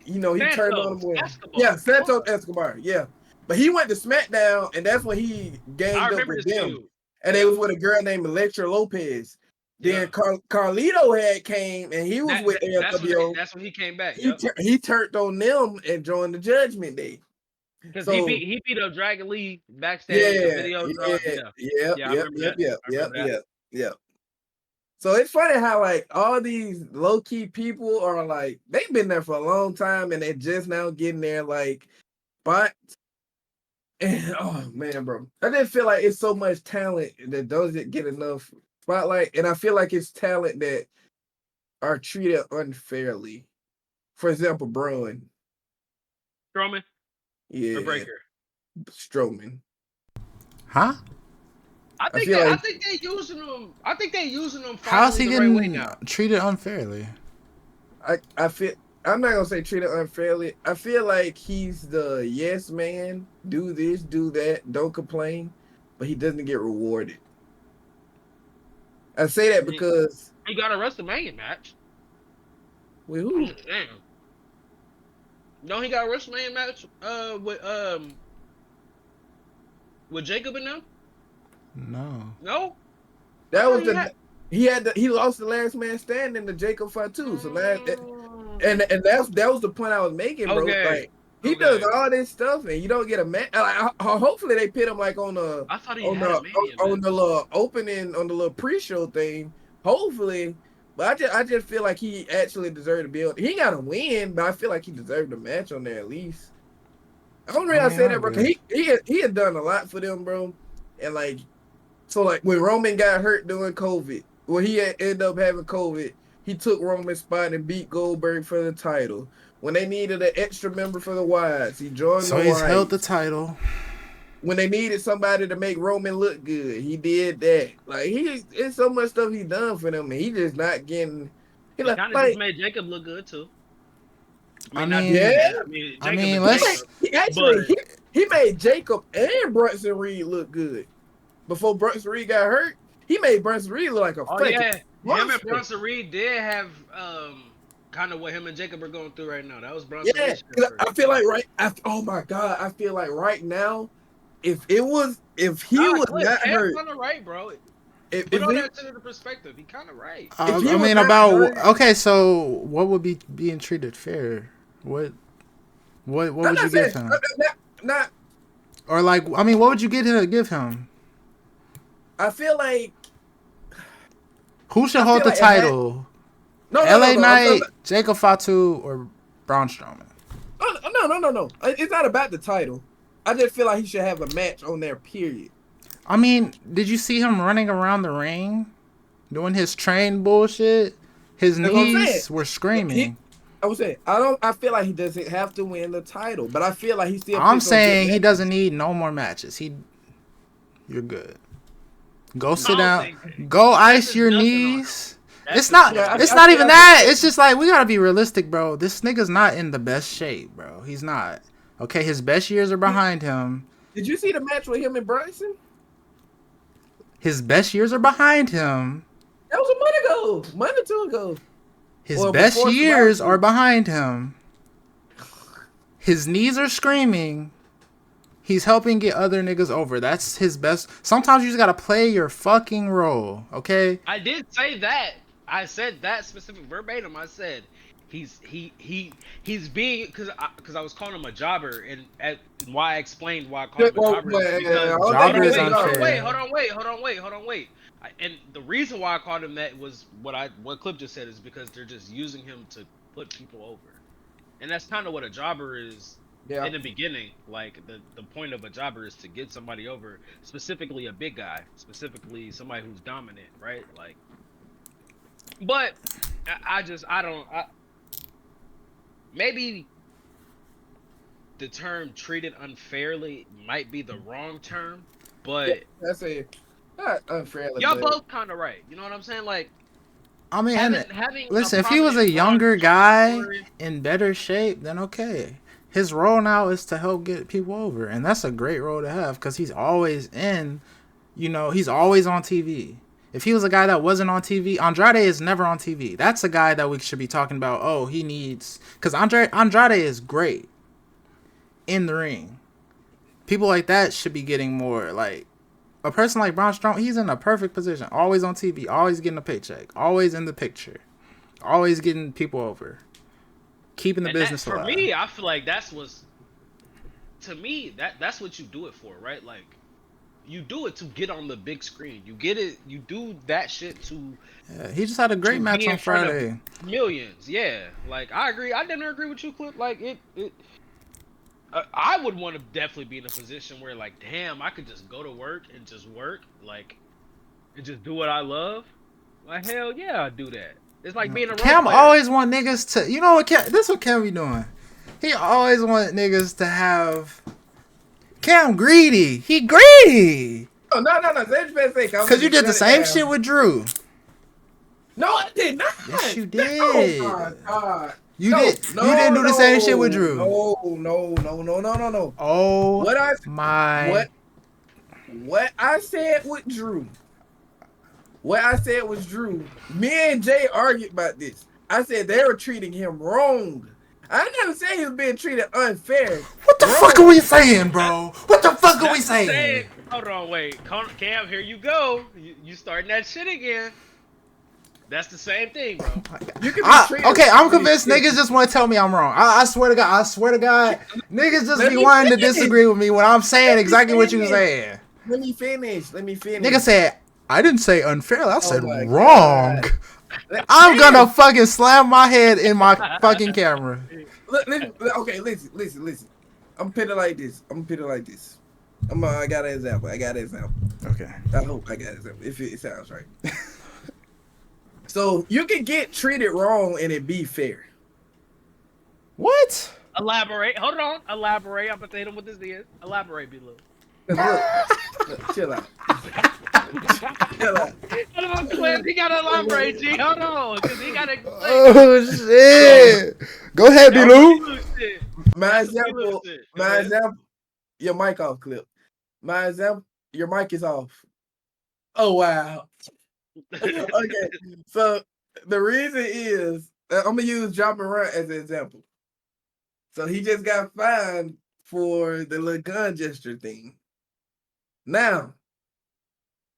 he turned on him. Yeah, Santos Escobar. Yeah, but he went to SmackDown, and that's when he ganged up with them. Feud. And it was with a girl named Elektra Lopez. Then Carlito had came, and he was with LWO. That's when he came back. He turned on them and joined the Judgment Day. Because So, he beat up Dragon Lee backstage. The video yeah. So it's funny how like all these low key people are like they've been there for a long time and they're just now getting there like, but and oh man, bro, I just feel like it's so much talent that doesn't get enough spotlight, and I feel like it's talent that are treated unfairly. For example, Braun. Strowman. Yeah. The Breaker. Strowman. Huh? I think they using them. I think they using them. How's he the right way getting now. treated unfairly? I feel I'm not gonna say treated unfairly. I feel like he's the yes man, do this, do that, don't complain, but he doesn't get rewarded. I say that because he got a WrestleMania match. with who? Damn. No, he got a WrestleMania match with Jacob and them? No? That was he lost the last man standing to Jacob Fatu. So and that was the point I was making, bro. Okay. Like he does all this stuff and you don't get a match. Like, hopefully they put him like on the I thought he on had a Mania on the little opening on the little pre-show thing. Hopefully, but I just feel like he actually deserved to be on. He got to win, but I feel like he deserved a match on there at least. I don't really say that, bro. He had done a lot for them, bro. And like, so like when Roman got hurt during COVID, when he ended up having COVID, he took Roman's spot and beat Goldberg for the title. When they needed an extra member for the Wyatts, he joined the Wyatts. So he's held the title. When they needed somebody to make Roman look good, he did that. Like it's so much stuff he done for them, and he just not getting. He kind of just made Jacob look good too. Let's He made Jacob and Brunson Reed look good. Before Brunson Reed got hurt, he made Brunson Reed look like a Oh fucking yeah, him and monster. Bronson Reed did have kind of what him and Jacob are going through right now. That was Bronson Yeah, Reed's 'cause first. I feel like oh my god, I feel like right now, if he was Clip, not Cam's hurt, kind of right, bro. if Put all he, that shit into perspective. He kind of right. If he I was mean, not about hurt- okay. So, what would be being treated fair? What I'm would not you saying give him? not. Or like, I mean, what would you give him? I feel like Who should I hold feel the like it had- title? no, LA no, Knight, Jacob Fatu, or Braun Strowman? no. It's not about the title. I just feel like he should have a match on there. Period. I mean, did you see him running around the ring, doing his train bullshit? His That's what I'm knees saying. were screaming. I would say I feel like he doesn't have to win the title, but I feel like he still. I'm picks up saying good he matches. doesn't need no more matches. You're good. Go sit don't down. Go ice is your nothing on knees. That's It's the not. thing. Yeah, It's I not feel even like that. It's just like we gotta be realistic, bro. This nigga's not in the best shape, bro. He's not. Okay, his best years are behind him. Did you see the match with him and Bryson? His best years are behind him. That was a month or two ago. His Or best before years Survivor. are behind him. His knees are screaming. He's helping get other niggas over. That's his best. Sometimes you just gotta play your fucking role, okay? I did say that. I said that specific verbatim. I said he's being because I was calling him a jobber and why I explained why I called him a jobber is because Jobber is hold unfair. on, wait. And the reason why I called him that was what Clip just said is because they're just using him to put people over, and that's kind of what a jobber is. Yeah. In the beginning, like the point of a jobber is to get somebody over, specifically a big guy, specifically somebody who's dominant, right? Like, but maybe the term treated unfairly might be the wrong term, but That's not unfairly. y'all but- both kind of right. You know what I'm saying? Like, I mean, having listen, if he was a prominent younger Braun guy story- in better shape, then okay. His role now is to help get people over, and that's a great role to have because he's always in, he's always on TV. If he was a guy that wasn't on TV, Andrade is never on TV. That's a guy that we should be talking about. Oh, he needs, because Andrade is great in the ring. People like that should be getting more. Like a person like Braun Strowman, he's in a perfect position. Always on TV, always getting a paycheck, always in the picture, always getting people over. Keeping the business for alive. me, I feel like that's what you do it for, right? Like you do it to get on the big screen. You get it. You do that shit to. Yeah, he just had a great match on Friday. Millions, yeah. Like I agree. I didn't agree with you, Clip. Like I would want to definitely be in a position where, like, damn, I could just go to work and just work, like, and just do what I love. Like hell yeah, I'd do that. It's like being a role Cam player. always want niggas to, you know what? This is what Cam be doing. He always want niggas to have. Cam greedy. He greedy. Oh, no. Cause you did the same shit with Drew. No, I did not. Yes, you Oh did. my god. You didn't do the same shit with Drew. No. Oh What I said with Drew. What I said was Drew. Me and Jay argued about this. I said they were treating him wrong. I never said he was being treated unfair. What the fuck are we saying, bro? What the fuck are we saying? Hold on, wait. Cam, here you go. You starting that shit again. That's the same thing, bro. You can be treated Okay, I'm convinced niggas just want to tell me I'm wrong. I swear to God, niggas just Let be me wanting to finish. disagree with me when I'm saying Let me exactly what you finish. saying. Let me finish. Nigga said, I didn't say unfair. I said my wrong. God. I'm gonna fucking slam my head in my fucking camera. Okay, listen. I'm putting it like this. I got an example. Okay. I hope I got an example. If it sounds right. So you can get treated wrong and it be fair. What? Elaborate. Hold on. Elaborate. I'm gonna tell him what this is. Elaborate, B-Lil. Look, chill out. Hold on, Clip. He gotta elaborate, G. Hold on, cause he gotta. Oh shit! Go ahead, B-Lou. My example Your mic off, Clip. My example, your mic is off. Oh wow. Okay, so the reason is I'm gonna use Jon Moxley as an example. So he just got fined for the little gun gesture thing. Now,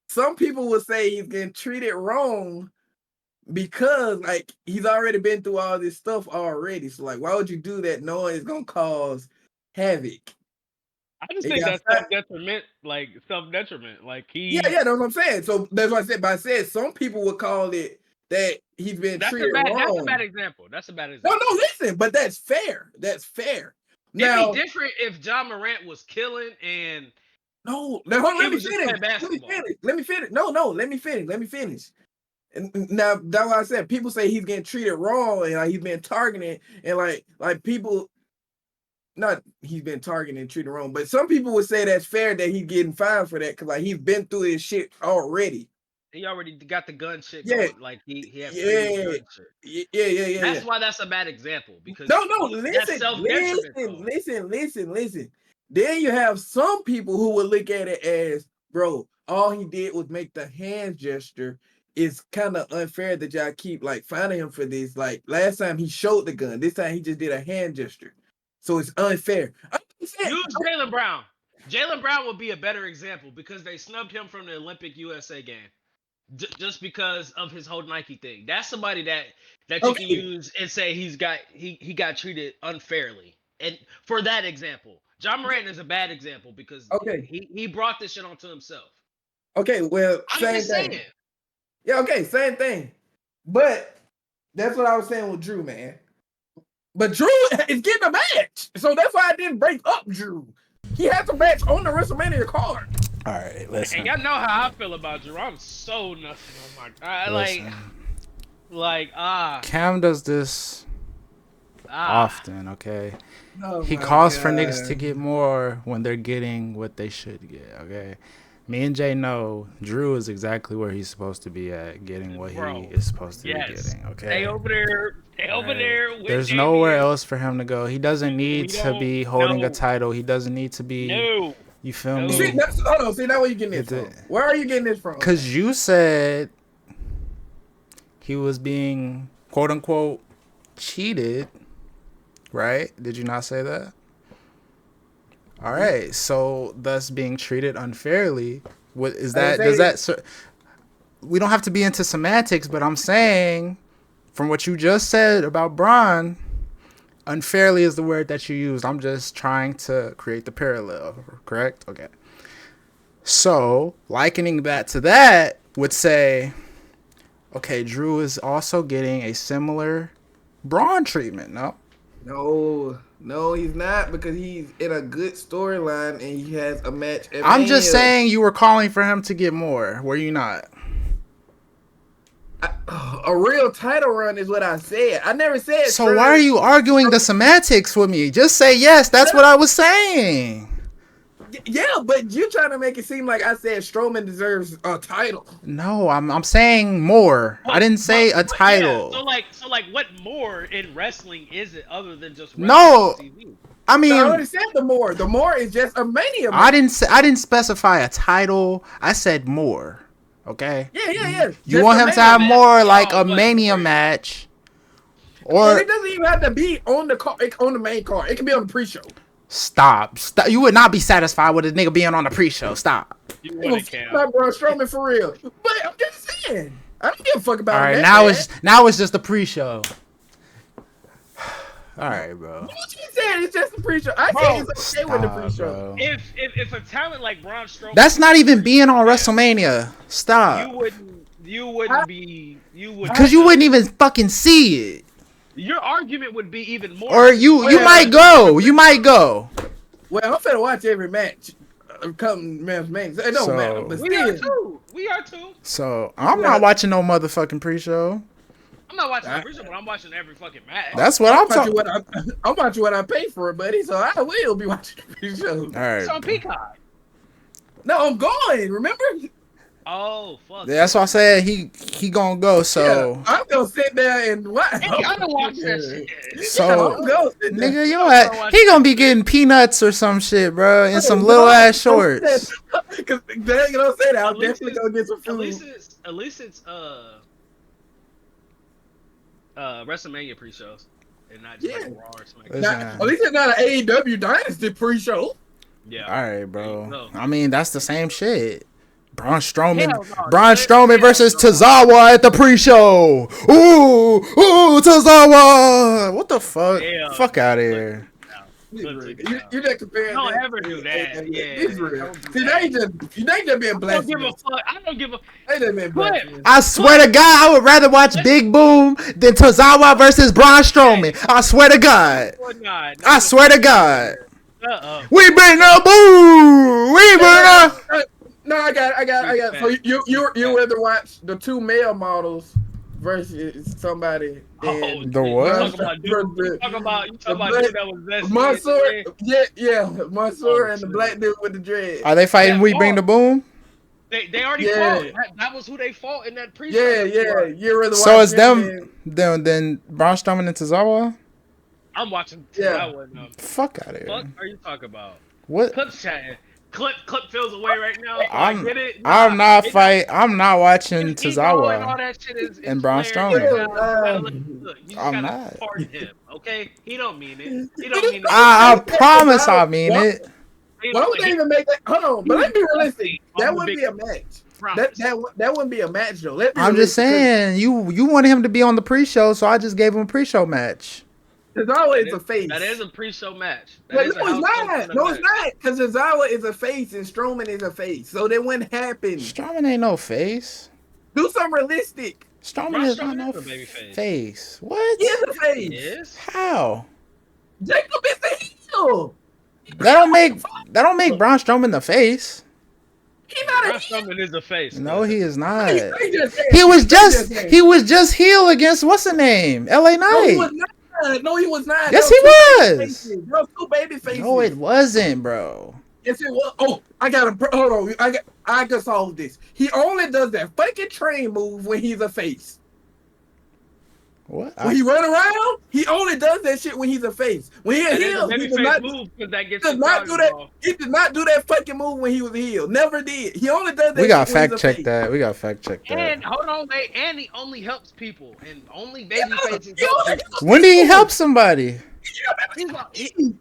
some people will say he's getting treated wrong because like he's already been through all this stuff already. So like, why would you do that knowing it's gonna cause havoc? I just They think got that's fined. self-detriment. Like Yeah, that's what I'm saying. So that's what I said. But I said some people would call it that he's been treated that's a wrong. bad example. That's a bad No, example. listen, but that's fair. That's fair. It'd Now, be different if John Morant was killing and no, now hold on, he let me was just finish. playing basketball. Let me finish. No, let me finish. And now that's why I said people say he's getting treated wrong and like he's been targeted and like people not he's been targeted and treated wrong, but some people would say that's fair that he's getting fined for that because like he's been through his shit already. He already got the gun shit Yeah. going. Like he had previous gun shit. Yeah. That's why that's a bad example because No, that's listen, self-detriment. listen. Then you have some people who will look at it as, bro, all he did was make the hand gesture. It's kind of unfair that y'all keep like finding him for this. Like last time he showed the gun, this time he just did a hand gesture. So it's unfair. Use Jaylen Brown. Jaylen Brown would be a better example because they snubbed him from the Olympic USA game. Just because of his whole Nike thing. That's somebody that you can use and say he got treated unfairly. And for that example, John Morant is a bad example because he brought this shit onto himself. Okay, well, same thing. Yeah, okay, same thing. But that's what I was saying with Drew, man. But Drew is getting a match. So that's why I didn't break up Drew. He has a match on the WrestleMania card. All right, listen. And y'all know how I feel about Drew. I'm so nothing on my God. Cam does this often, okay? Oh he calls for niggas to get more when they're getting what they should get, okay? Me and Jay know Drew is exactly where he's supposed to be at, getting what he is supposed to be getting, okay? Stay over there. There's nowhere else for him to go. He doesn't need to be holding a title. He doesn't need to be... No. You feel me? See, hold on. See, now where you getting this from? Where are you getting this from? Because you said he was being, quote unquote, cheated, right? Did you not say that? All right. So, thus being treated unfairly. What is that? Does that? We don't have to be into semantics, but I'm saying, from what you just said about Braun, unfairly is the word that you used. I'm just trying to create the parallel, correct? Okay. So, likening that to that would say, okay, Drew is also getting a similar Braun treatment, no? No, he's not because he's in a good storyline and he has a match. I'm just saying you were calling for him to get more, were you not? A real title run is what I said. I never said. So why are you arguing the semantics with me? Just say yes. That's what I was saying. Yeah, but you're trying to make it seem like I said Strowman deserves a title. No, I'm saying more. I didn't say a title. Yeah, so like, what more in wrestling is it other than just wrestling no? TV? I mean, I already said the more. The more is just a Mania. I didn't specify a title. I said more. Okay. Yeah. You want him to have more like a Mania match, or it doesn't even have to be on the main card. It can be on the pre-show. Stop. You would not be satisfied with a nigga being on the pre-show. Stop. You want to not Braun Strowman for real. But I'm just saying. I don't give a fuck about it. All right, now it's just the pre-show. All right, bro. What you said? It's just the pre-show. I said it's okay with the pre-show. If a talent like Braun Strowman, that's not even being on WrestleMania. Stop. You wouldn't be. Because you wouldn't even fucking see it. Your argument would be even more. Or you might go. You might go. Well, I'm finna watch every match. Come match. It don't matter. But we are too. So I'm not watching no motherfucking pre-show. I'm not watching the pre-show, but I'm watching every fucking match. That's what I'm talking. I'm watching what I pay for, buddy. So I will be watching the pre-show. All right. It's on Peacock. No, I'm going. Remember? Oh fuck. Yeah, that's why I said he gonna go. So yeah, I'm gonna sit there and watch. Hey, I don't watch that shit. So, I'm gonna sit there. nigga, he gonna be getting peanuts or some shit, bro, in some little ass shorts. Cause they ain't gonna say that. I'm definitely gonna get some food. At least it's WrestleMania pre-shows and not just like Raw or SmackDown. At least it's not an AEW Dynasty pre-show. Yeah. All right, bro. I mean, that's the same shit. Braun Strowman Hell versus Tozawa at the pre-show. Ooh, Tozawa. What the fuck? Hell Fuck out of here. You just comparing. Don't that. ever do that. Yeah. It's real. See, they just being I don't blasphemous. give a fuck. I don't give a. They just being blasphemous. I swear to God, I would rather watch Big Boom than Tozawa versus Braun Strowman. I swear to God. I swear to God. We bring the boom. We bring the. No, I got. So you rather watch the two male models versus somebody? The what? You talking about dude that was best. Mansoor, yeah, Mansoor and the black dude with the dread. Are they fighting? We bring the boom. They already fought. That was who they fought in that pre-show. Yeah. You rather watch So it's them. Then Braun Strowman and Tozawa. I'm watching. Yeah. Fuck out of here. What are you talking about? What? Clip's chatting. Clip feels away right now. I'm get it. I'm not watching All Tozawa. that shit is and Braun flaring. Strowman. Look, you just I'm gotta not. pardon him, okay? He don't mean it. He don't mean it. I promise I mean it. Why would they even make that? Hold on, but let's be realistic. That wouldn't be a match. That wouldn't be a match though. I'm just saying you wanted him to be on the pre-show, so I just gave him a pre-show match. Tozawa is a face. That is a pre-show match. No, it's not. No, it's not. Because Tozawa is a face and Strowman is a face. So that wouldn't happen. Strowman ain't no face. Do something realistic. Strowman is not no face. What? He is a face. Yes. How? Jacob is the heel. That don't make Braun Strowman the face. He's not Braun a heel. Strowman is the face. No, he is not. He was just heel against what's the name? LA Knight. No, he was not. Yes, he was. There was two baby faces. No, it wasn't, bro. Yes, it was. Oh, I got to hold on. I can solve this. He only does that fucking train move when he's a face. What? When he run around, he only does that shit when he's a face. When he's a heel, he does not move because that gets does not do that. He did not do that fucking move when he was a heel. Never did. He only does that. We got fact check that. We got fact check that. And hold on, wait. And he only helps people, and only baby faces. When did he help somebody? When the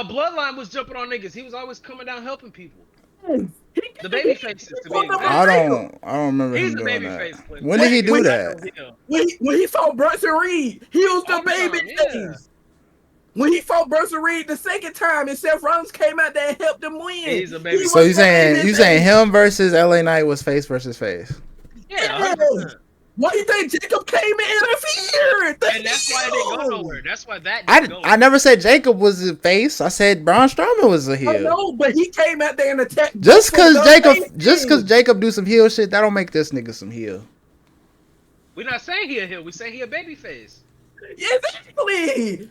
bloodline was jumping on niggas, he was always coming down helping people. The baby faces to me. I don't remember He's him a doing baby that. face. When did he do that? When he fought Bronson Reed, he was the baby face. When he fought Bronson Reed the second time, and Seth Rollins came out there and helped him win. He's a baby. So you saying him versus LA Knight was face versus face? Yeah. Why do you think Jacob came in interfered? And that's why it didn't go nowhere. That's why that didn't go I never said Jacob was a face. I said Braun Strowman was a heel. I know, but he came out there and attacked. Just cause Jacob do some heel shit, that don't make this nigga some heel. We're not saying he a heel. We saying he a baby face. Exactly.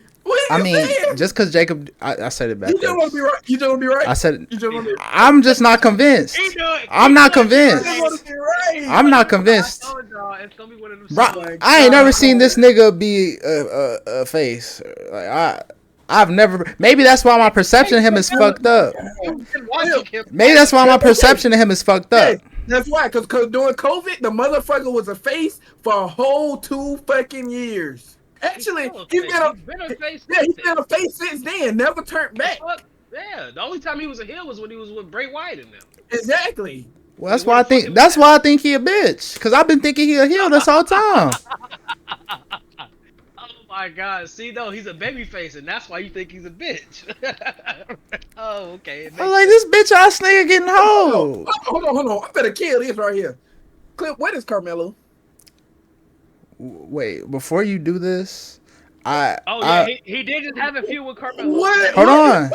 Just because Jacob, I said it back. You don't want to be right. You don't want to be right. I said, you don't want to be right. I'm just not convinced. I'm not convinced. I'm not convinced. I ain't never seen this nigga be a face. Like I've never. Maybe that's why my perception of him is fucked up. Maybe that's why my perception of him is fucked up. That's why, because during COVID, the motherfucker was a face for a whole 2 fucking years. Actually, he's been a face. Yeah, he's been a face since then. Never turned back. Yeah, the only time he was a heel was when he was with Bray Wyatt and them. Exactly. Well, that's why I think he a bitch. Cause I've been thinking he a heel this whole time. Oh my God! See, though, he's a baby face, and that's why you think he's a bitch. Oh, okay. I'm like, this bitch ass nigga getting hold. Hold on. I better kill this right here. Clip, what is Carmelo? Wait, before you do this, he did just have a feud with Carmelo. What? Hold on.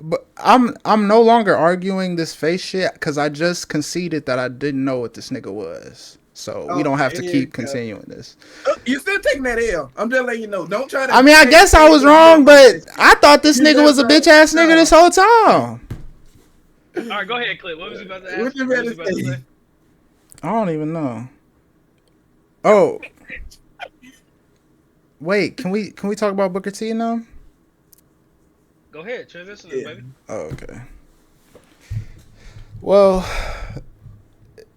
But I'm no longer arguing this face shit because I just conceded that I didn't know what this nigga was. So we don't have to keep continuing this. You still taking that L. I'm just letting you know. Don't try to. I mean, I guess I was wrong, but I thought this nigga was a bitch ass nigga this whole time. All right, go ahead, Clip. What was you about to ask? What you about to say? I don't even know. Oh, wait. Can we talk about Booker T now? Go ahead, transition, Yeah. baby. Oh, okay. Well,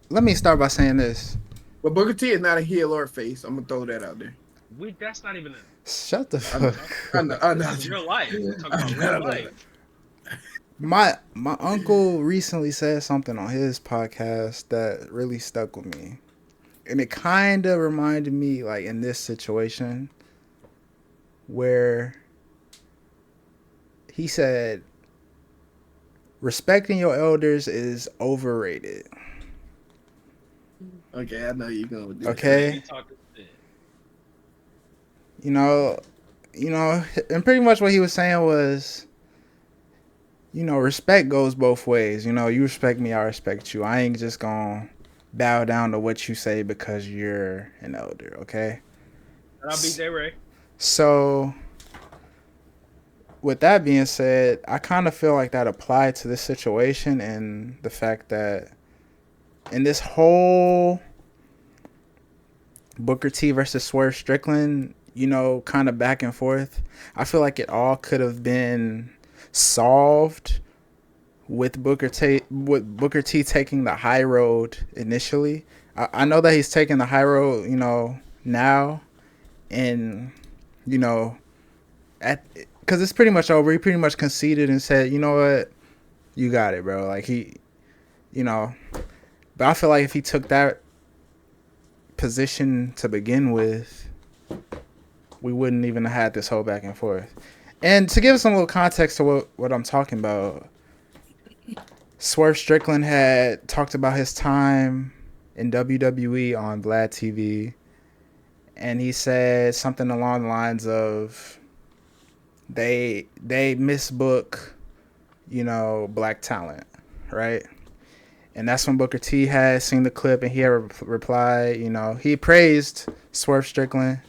let me start by saying this. But Booker T is not a heel or a face. I'm gonna throw that out there. That's not even Shut the I know. fuck. I know. I know. this is real life. We're talking I about know. real life. My uncle recently said something on his podcast that really stuck with me. And it kind of reminded me, like, in this situation where he said, respecting your elders is overrated. Okay, I know you're going with this. Okay? He talking shit. You know, and pretty much what he was saying was, respect goes both ways. You respect me, I respect you. I ain't just gonna bow down to what you say because you're an elder, okay? And I'll be there, Ray. So, with that being said, I kind of feel like that applied to this situation and the fact that in this whole Booker T versus Swerve Strickland, kind of back and forth, I feel like it all could have been solved with Booker T taking the high road initially. I know that he's taking the high road, now, and because it's pretty much over. He pretty much conceded and said, "You know what, you got it, bro." Like but I feel like if he took that position to begin with, we wouldn't even have had this whole back and forth. And to give some little context to what I'm talking about, Swerve Strickland had talked about his time in WWE on Vlad TV, and he said something along the lines of they misbook, black talent, right? And that's when Booker T had seen the clip and he had replied, he praised Swerve Strickland,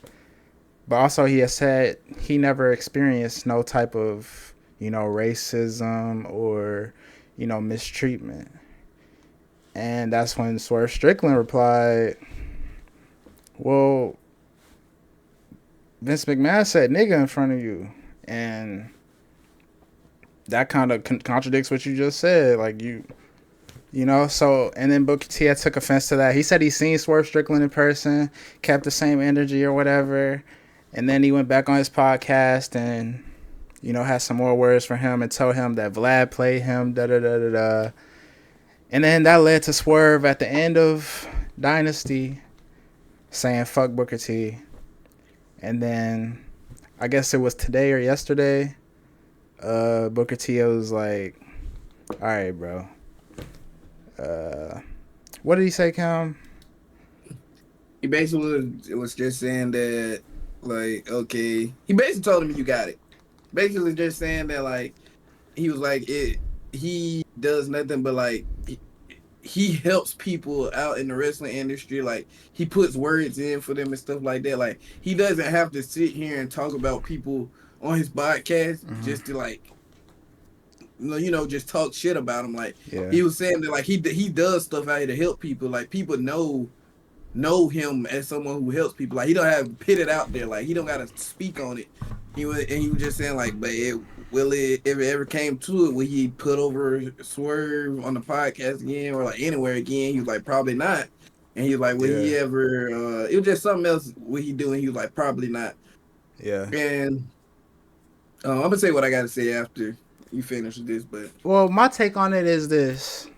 but also he has said he never experienced no type of, racism or, mistreatment. And that's when Swerve Strickland replied, well, Vince McMahon said nigga in front of you. And that kind of contradicts what you just said. Like, so, and then Booker T took offense to that. He said he seen Swerve Strickland in person, kept the same energy or whatever. And then he went back on his podcast and, had some more words for him and told him that Vlad played him, da-da-da-da-da. And then that led to Swerve at the end of Dynasty saying, fuck Booker T. And then, I guess it was today or yesterday, Booker T was like, all right, bro. What did he say, Cam? He basically was just saying that, like, okay. He basically told him you got it. Basically just saying that, like, he was like, he does nothing but, like, he helps people out in the wrestling industry. Like, he puts words in for them and stuff like that. Like, he doesn't have to sit here and talk about people on his podcast just to, like, just talk shit about him. Like, he was saying that, like, he does stuff out here to help people. Like, people know him as someone who helps people. Like, he don't have to put it out there. Like, he don't got to speak on it. He was just saying, like, but if it ever came to it, will he put over Swerve on the podcast again or like anywhere again? He was like, probably not. And he was like, will he ever? It was just something else. What he doing? He was like, probably not. Yeah. And I'm gonna say what I got to say after you finish this. But well, my take on it is this.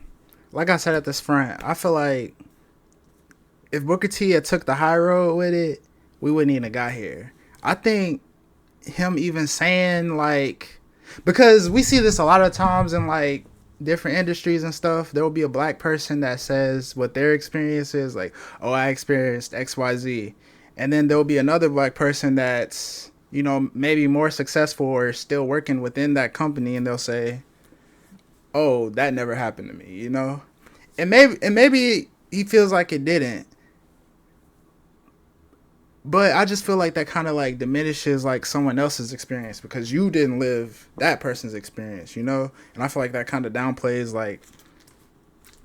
Like I said at this front, I feel like if Booker T had took the high road with it, we wouldn't even have got here. I think him even saying, like, because we see this a lot of times in, like, different industries and stuff, there will be a black person that says what their experience is, like, oh, I experienced XYZ. And then there'll be another black person that's, maybe more successful or still working within that company, and they'll say, oh, that never happened to me, And maybe he feels like it didn't. But I just feel like that kind of like diminishes like someone else's experience because you didn't live that person's experience, And I feel like that kind of downplays like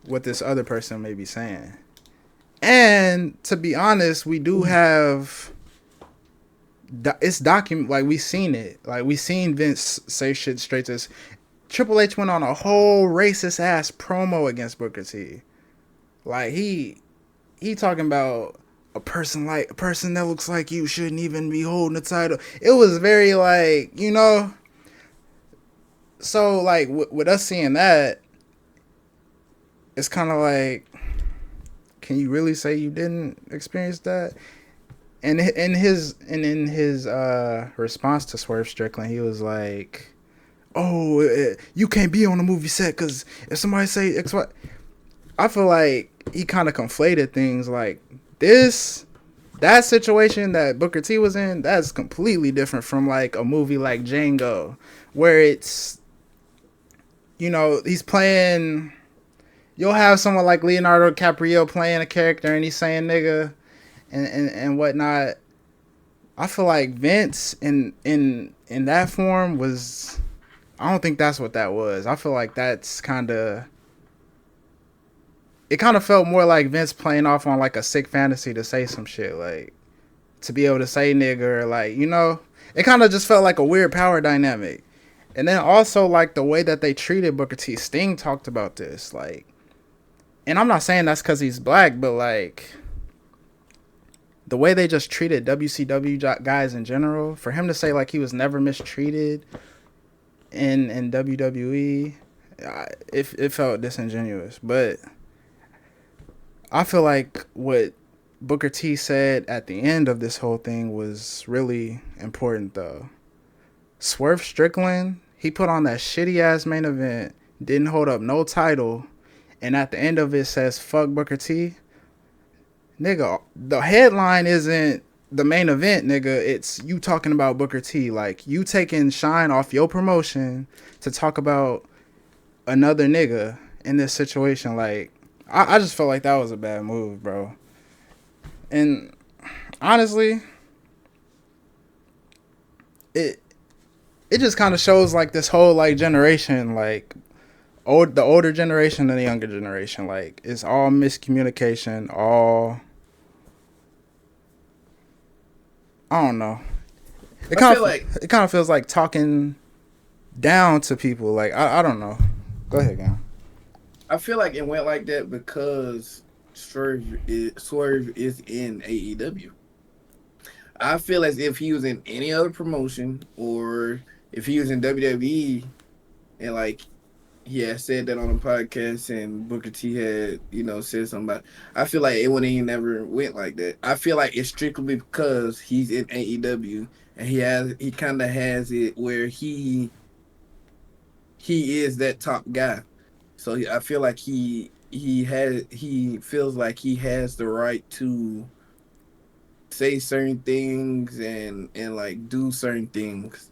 what this other person may be saying. And to be honest, we do have it's document, like we seen it, like we seen Vince say shit straight to us. Triple H went on a whole racist ass promo against Booker T. Like he talking about a person that looks like you shouldn't even be holding the title. It was very like, you know. So like with us seeing that, it's kind of like, can you really say you didn't experience that? And in his response to Swerve Strickland, he was like, "Oh, you can't be on a movie set because if somebody say X, Y," I feel like he kind of conflated things. Like that situation that Booker T was in, that's completely different from like a movie like Django, where it's, you know, he's playing. You'll have someone like Leonardo DiCaprio playing a character and he's saying nigga and whatnot. I feel like Vince in that form was, I don't think that's what that was. I feel like that's it kind of felt more like Vince playing off on like a sick fantasy to say some shit, like to be able to say nigga, or like, you know, it kind of just felt like a weird power dynamic. And then also like the way that they treated Booker T. Sting talked about this, like, and I'm not saying that's because he's black, but like the way they just treated WCW guys in general, for him to say like he was never mistreated in WWE, it felt disingenuous. But I feel like what Booker T said at the end of this whole thing was really important though. Swerve Strickland, he put on that shitty ass main event, didn't hold up no title, and at the end of it says fuck Booker T. Nigga, the headline isn't the main event, nigga. It's you talking about Booker T. Like, you taking shine off your promotion to talk about another nigga in this situation. Like, I just felt like that was a bad move, bro. And honestly, it just kind of shows like this whole like generation, like the older generation and the younger generation, like it's all miscommunication, all, I don't know. It kind of feels like talking down to people. Like I don't know. Go ahead, gang. I feel like it went like that because Swerve is in AEW. I feel as if he was in any other promotion, or if he was in WWE and like he had said that on a podcast and Booker T had, you know, said something about it, I feel like it wouldn't even never went like that. I feel like it's strictly because he's in AEW and he kind of has it where he is that top guy. So I feel like he feels like he has the right to say certain things and like do certain things.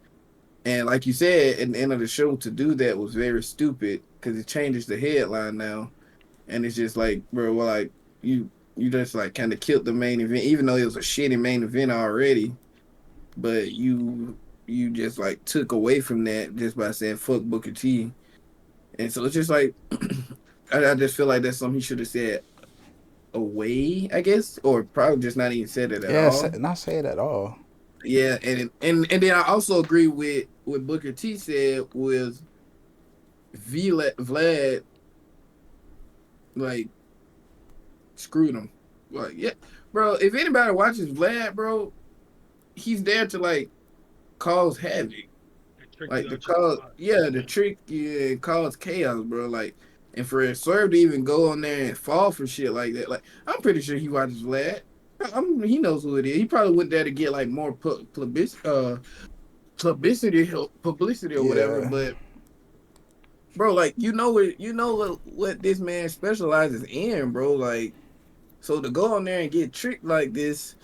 And like you said, at the end of the show, to do that was very stupid because it changes the headline now, and it's just like, bro, well, like you just like kind of killed the main event, even though it was a shitty main event already. But you just like took away from that just by saying fuck Booker T, and so it's just like I just feel like that's something he should have said away, I guess, or probably just not even said it at all. Not say it at all. Yeah, and then I also agree with what Booker T said was Vlad like screwed him. Like, yeah, bro, if anybody watches Vlad, bro, he's there to like cause havoc. Like the trick, yeah, cause chaos, bro. Like, and for Swerve to even go on there and fall for shit like that, like I'm pretty sure he watches Vlad. He knows who it is. He probably went there to get like more publicity or whatever. But bro, like you know what this man specializes in, bro. Like, so to go on there and get tricked like this,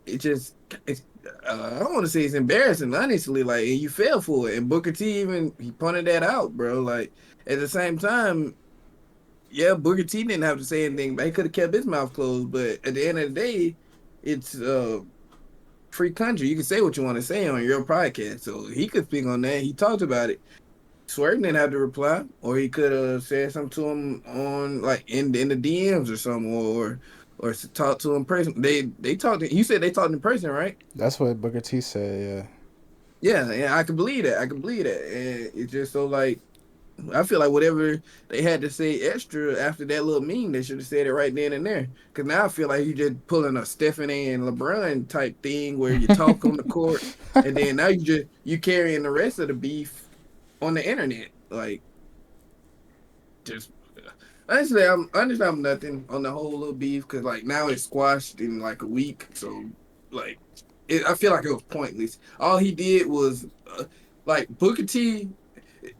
it's I don't want to say it's embarrassing, honestly. Like, and you fell for it, and Booker T he pointed that out, bro. Like at the same time. Yeah, Booker T didn't have to say anything, but he could have kept his mouth closed. But at the end of the day, it's free country. You can say what you want to say on your podcast. So he could speak on that. He talked about it. Swerve didn't have to reply, or he could have said something to him on like in the DMs or something, or or talk to him in person. They talked. You said they talked in person, right? That's what Booker T said. Yeah, I can believe that. I can believe that. And it's just so like I feel like whatever they had to say extra after that little meme, they should have said it right then and there. Cause now I feel like you just pulling a Stephanie and LeBron type thing where you talk on the court, and then now you carrying the rest of the beef on the internet. Like, just honestly, I'm nothing on the whole little beef because like now it's squashed in like a week. So like, I feel like it was pointless. All he did was like Booker T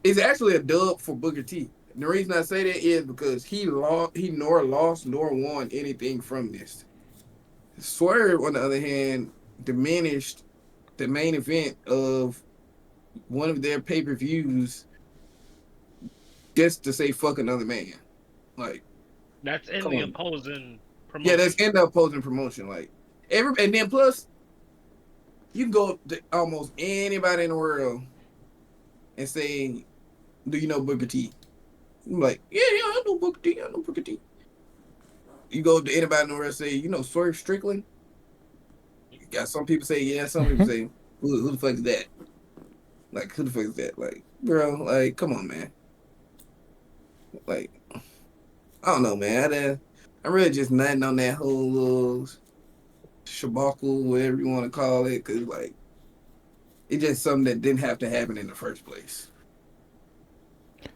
is actually a dub for Booker T. And the reason I say that is because he nor lost nor won anything from this. Swerve, on the other hand, diminished the main event of one of their pay-per-views just to say fuck another man. Like, That's in come the on. opposing promotion. Yeah, that's in the opposing promotion. Like and then plus you can go up to almost anybody in the world and say, "Do you know Booker T?" I'm like, "Yeah, I know Booker T. I know Booker T." You go up to anybody in the world and say, "You know Swerve Strickland?" You got some people say, "Yeah." Some people say, "Who the fuck is that?" Like, who the fuck is that? Like, bro, like, come on, man. Like, I don't know, man. I'm really just nothing on that whole little shabacle, whatever you want to call it, because like it's just something that didn't have to happen in the first place.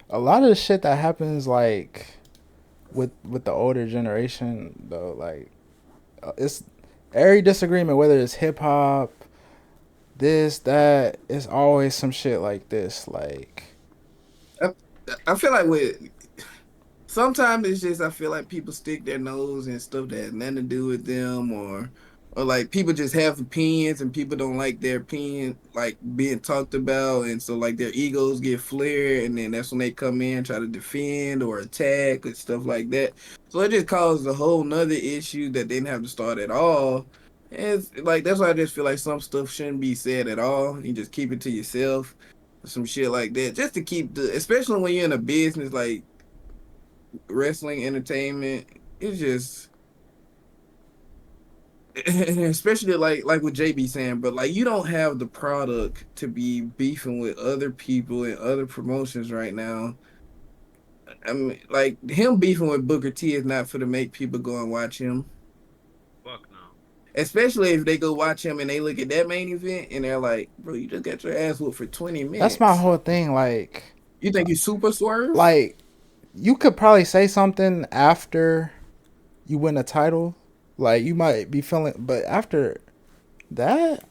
A lot of the shit that happens like with the older generation though, like it's every disagreement, whether it's hip hop, this, that, it's always some shit like this. Like I, I feel like with sometimes it's just I feel like people stick their nose in stuff that has nothing to do with them, or like people just have opinions and people don't like their opinion like being talked about, and so like their egos get flared, and then that's when they come in try to defend or attack and stuff like that. So it just causes a whole nother issue that didn't have to start at all. And it's like that's why I just feel like some stuff shouldn't be said at all. You just keep it to yourself, some shit like that, just to keep especially when you're in a business like wrestling entertainment. It's just especially like what JB saying, but like you don't have the product to be beefing with other people and other promotions right now. I mean, like him beefing with Booker T is not for to make people go and watch him. Fuck no. Especially if they go watch him and they look at that main event and they're like, "Bro, you just got your ass whooped for 20 that's my minutes. whole thing. You think you super swerve?" Like you could probably say something after you win a title. Like you might be feeling, but after that,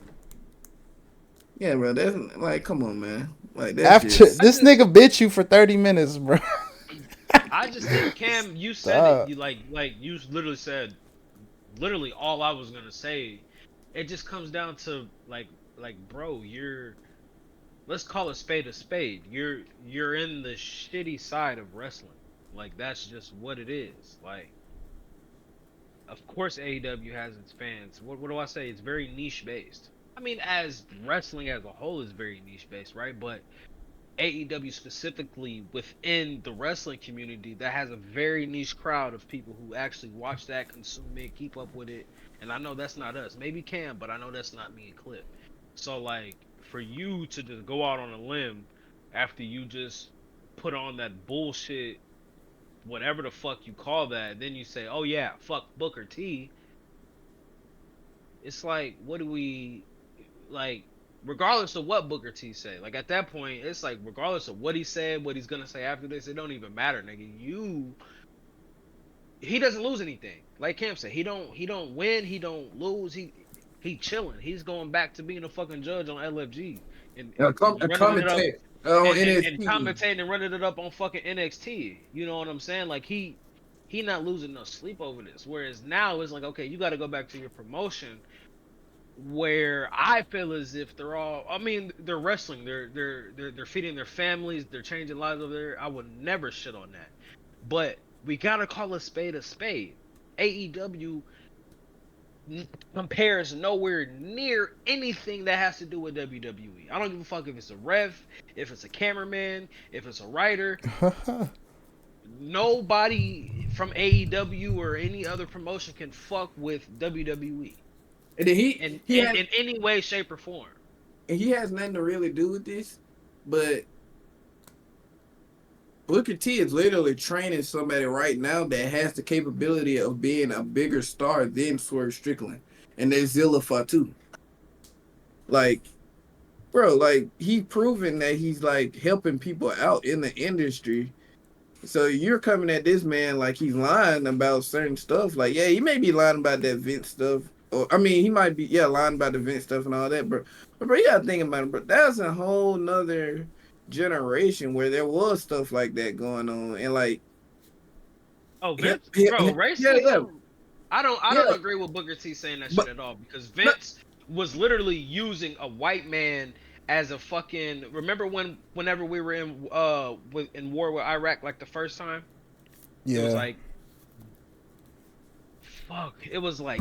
Yeah, bro. That's like, come on, man. Like that's after just this nigga bit you for 30 minutes, bro. I just think Cam, you said it. Stop. You like you literally said literally all I was gonna say. It just comes down to like bro, let's call a spade a spade. You're in the shitty side of wrestling. Like that's just what it is. Like of course AEW has its fans. What do I say? It's very niche based. I mean, as wrestling as a whole is very niche based, right? But AEW specifically within the wrestling community that has a very niche crowd of people who actually watch that, consume it, keep up with it. And I know that's not us. Maybe Cam, but I know that's not me and Clip. So like for you to just go out on a limb after you just put on that bullshit, whatever the fuck you call that, then you say, "Oh yeah, fuck Booker T." It's like, what do we like? Regardless of what Booker T say, like at that point, it's like regardless of what he said, what he's gonna say after this, it don't even matter, nigga. He doesn't lose anything. Like Cam said, he don't win, he don't lose. He chilling. He's going back to being a fucking judge on LFG and running it up commentate on and NXT. commentating and running it up on fucking NXT. You know what I'm saying? Like he not losing no sleep over this. Whereas now it's like, okay, you got to go back to your promotion where I feel as if they're all, I mean, they're wrestling, they're feeding their families, they're changing lives over there. I would never shit on that. But we gotta call a spade a spade. AEW compares nowhere near anything that has to do with WWE. I don't give a fuck if it's a ref, if it's a cameraman, if it's a writer. Nobody from AEW or any other promotion can fuck with WWE And then in he has in any way, shape, or form. and he has nothing to really do with this, but Booker T is literally training somebody right now that has the capability of being a bigger star than Swerve Strickland, and there's Zilla Fatu. Like, bro, like he proven that he's like helping people out in the industry. So you're coming at this man like he's lying about certain stuff. Like, yeah, he may be lying about that Vince stuff. Or I mean, he might be lying about the Vince stuff and all that, bro. But bro, you gotta think about it, bro. That's a whole nother generation where there was stuff like that going on, and like, Oh, Vince, yeah, bro, racism. yeah. I don't agree with Booker T saying that shit But- at all because Vince was literally using a white man as a fucking. Remember whenever we were in in war with Iraq like the first time? It was Yeah. like fuck. It was like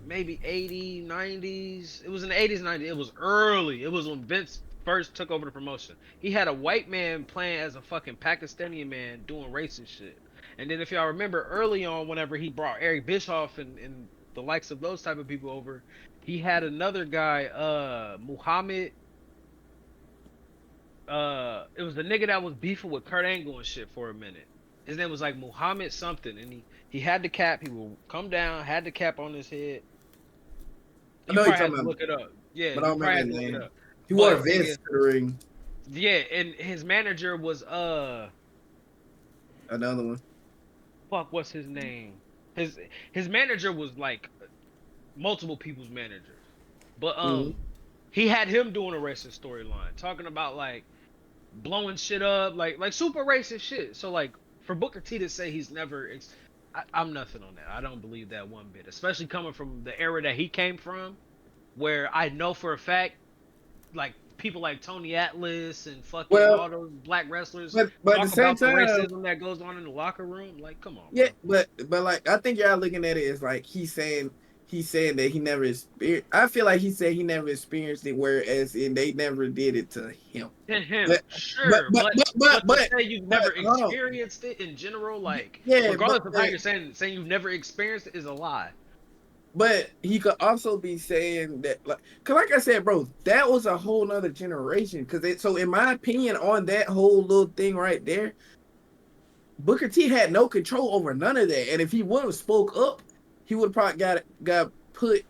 maybe 80s, 90s. It was in the 80s, 90s. It was early. It was when Vince first took over the promotion. He had a white man playing as a fucking Pakistani man doing racist shit. And then if y'all remember early on, whenever he brought Eric Bischoff and the likes of those type of people over, he had another guy, Muhammad. It was the nigga that was beefing with Kurt Angle and shit for a minute. His name was like Muhammad something, and he had the cap. He would come down, had the cap on his head. I know You you're probably talking had to about, look it up. Yeah, but I you don't probably had remember to his look it name. up. He wore a But, Vince ring. Yeah, and his manager was Another one. fuck, what's his name? His manager was like multiple people's manager. But he had him doing a racist storyline, talking about like blowing shit up, like super racist shit. So like for Booker T to say he's never I'm nothing on that. I don't believe that one bit, especially coming from the era that he came from, where I know for a fact like people like Tony Atlas and fucking all those black wrestlers but at talk the same about the time, racism that goes on in the locker room. Like, come on, yeah, bro. but like I think y'all looking at it as like he's saying that he never experienced. I feel like he said he never experienced it, whereas they never did it to him. To him, But- sure, but- but but- to say you've never hold on. experienced it in general, like Yeah, regardless but- of how you're saying you've never experienced it is a lie. But he could also be saying that, cause like I said, bro, that was a whole nother generation. So in my opinion, on that whole little thing right there, Booker T had no control over none of that. And if he would have spoke up, he would have probably got put.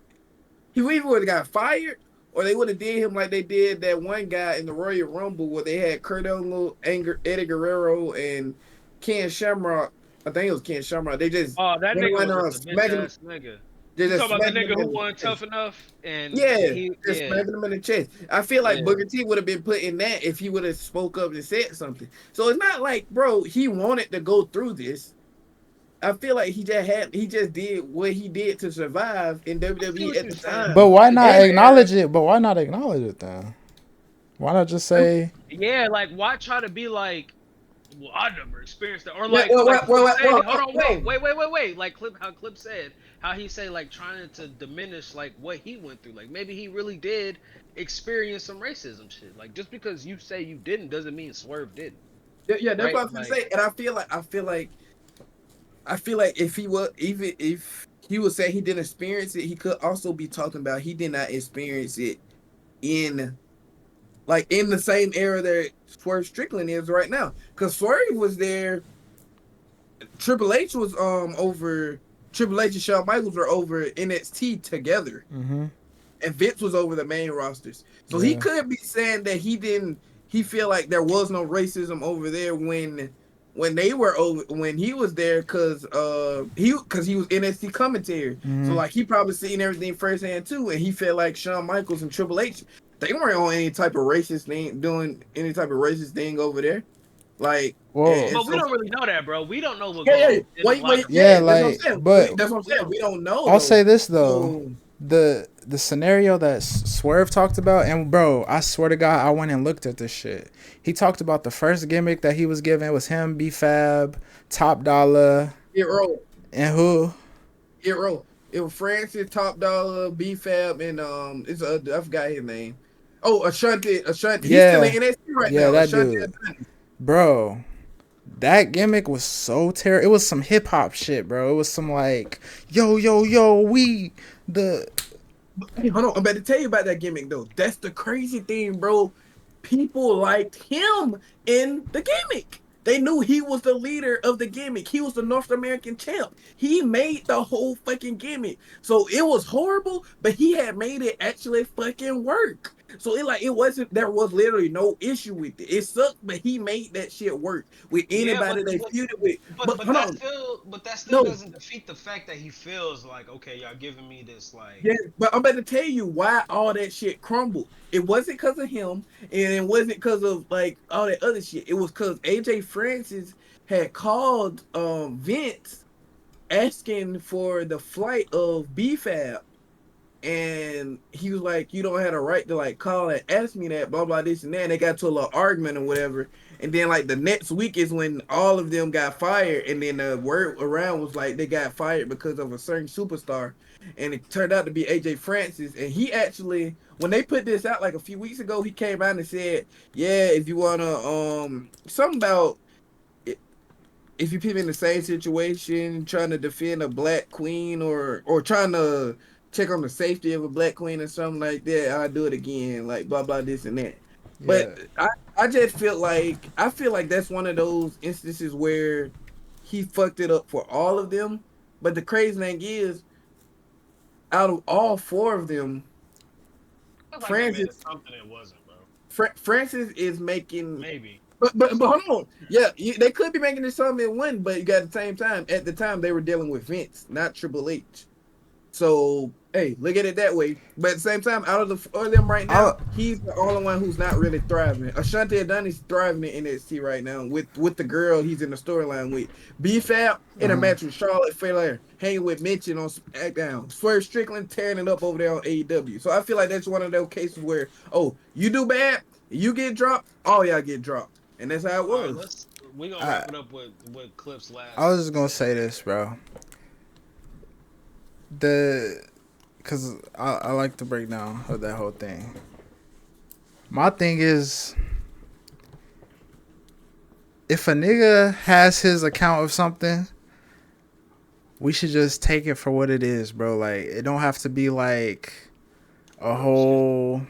He either would have got fired, or they would have did him like they did that one guy in the Royal Rumble where they had Kurt Angle, Eddie Guerrero, and Ken Shamrock. I think it was Ken Shamrock. They just Oh, that went nigga around was just a bitch smacking ass nigga. They You just talking about the smacking nigga him who in the wasn't chest. tough enough and Just smacking him in the chest. I feel like Yeah. Booker T would have been put in that if he would have spoke up and said something. So it's not like, bro, he wanted to go through this. I feel like he just did what he did to survive in WWE at the time. But why not And- acknowledge it? But why not acknowledge it then? Why not just say? Yeah, like why try to be like, well, I never experienced that, or Well, like, well, like well, Clip said, well, hold on, well. wait, like Clip said, how he say like trying to diminish like what he went through, like maybe he really did experience some racism shit. Like just because you say you didn't doesn't mean Swerve didn't. Yeah, that's Right, what I was gonna say. And I feel like if he was, even if he would say he didn't experience it, he could also be talking about he did not experience it in the same era that Swerve Strickland is right now. Because Swerve was there. Triple H was over. Triple H and Shawn Michaels were over NXT together, Mm-hmm. and Vince was over the main rosters. So he could be saying that he didn't. He feel like there was no racism over there when they were over, when he was there, because he was NXT commentary. Mm-hmm. So like he probably seen everything firsthand too, and he felt like Shawn Michaels and Triple H, they weren't on any type of racist thing, doing any type of racist thing over there. Like, Whoa. But we don't really know that, bro. We don't know what's yeah, going yeah, on. wait, Yeah, that's like, what I'm saying. but- That's what I'm saying. We don't know. I'll say this though. So, The scenario that Swerve talked about, and bro, I swear to God, I went and looked at this shit. He talked about the first gimmick that he was given was him, B-Fab, Top Dollar, and who? It was Francis, Top Dollar, B-Fab, and I forgot his name. Oh, Ashanti. He's Yeah. still in NXT right now. Yeah, that Ashanti dude. Ashanti. Bro, That gimmick was so terrible. It was some hip hop shit, bro. It was some like, yo, yo, yo, we the. Hey, hold on. I'm about to tell you about that gimmick though. That's the crazy thing, bro. People liked him in the gimmick. They knew he was the leader of the gimmick. He was the North American champ. He made the whole fucking gimmick. So it was horrible, but he had made it actually fucking work. So it wasn't, there was literally no issue with it. It sucked, but he made that shit work with Yeah, anybody they feuded with. but But but hold that on. still but that still No, doesn't defeat the fact that he feels like, okay, y'all giving me this like. yeah, but I'm about to tell you why all that shit crumbled. It wasn't because of him, and it wasn't because of like all that other shit. It was because AJ Francis had called Vince asking for the flight of BFAB, and he was like, "You don't have a right to like call and ask me that, blah blah this and that." And they got to a little argument or whatever. And then like the next week is when all of them got fired, and then the word around was like they got fired because of a certain superstar, and it turned out to be AJ Francis. And he actually, when they put this out like a few weeks ago, he came out and said, "Yeah, if you wanna something about." If you put me in the same situation, trying to defend a black queen or trying to check on the safety of a black queen or something like that, I'll do it again, like blah blah this and that. But Yeah. I just feel like that's one of those instances where he fucked it up for all of them. But the crazy thing is, out of all four of them, I feel like they made it Francis something it wasn't, bro. Francis is making. Maybe. But hold on, yeah, they could be making this something in one, but you got at the same time. At the time, they were dealing with Vince, not Triple H. So hey, look at it that way. But at the same time, out of the four of them right now, he's the only one who's not really thriving. Ashante Adani's thriving in NXT right now with the girl he's in the storyline with. B-Fab in a match with Charlotte Flair, hanging with Mitchell on SmackDown. Swerve Strickland tearing it up over there on AEW. So I feel like that's one of those cases where, oh, you do bad, you get dropped, all y'all get dropped. And that's how it All right, was. we gonna wrap it up with Clip's last. I was just gonna say this, bro. Cause I like the breakdown of that whole thing. My thing is, if a nigga has his account of something, we should just take it for what it is, bro. Like, it don't have to be like a whole.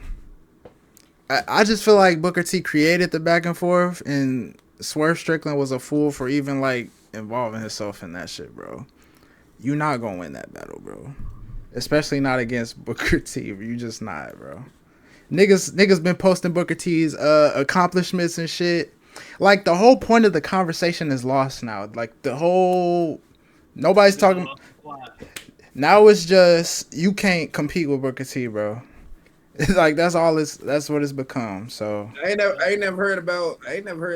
I just feel like Booker T created the back and forth, and Swerve Strickland was a fool for even like involving himself in that shit, bro. You not gonna win that battle, bro. Especially not against Booker T. You just not, bro. Niggas been posting Booker T's accomplishments and shit. Like, the whole point of the conversation is lost now. Like, nobody's talking. Now it's just, you can't compete with Booker T, bro. It's like, that's what it's become. So I ain't never heard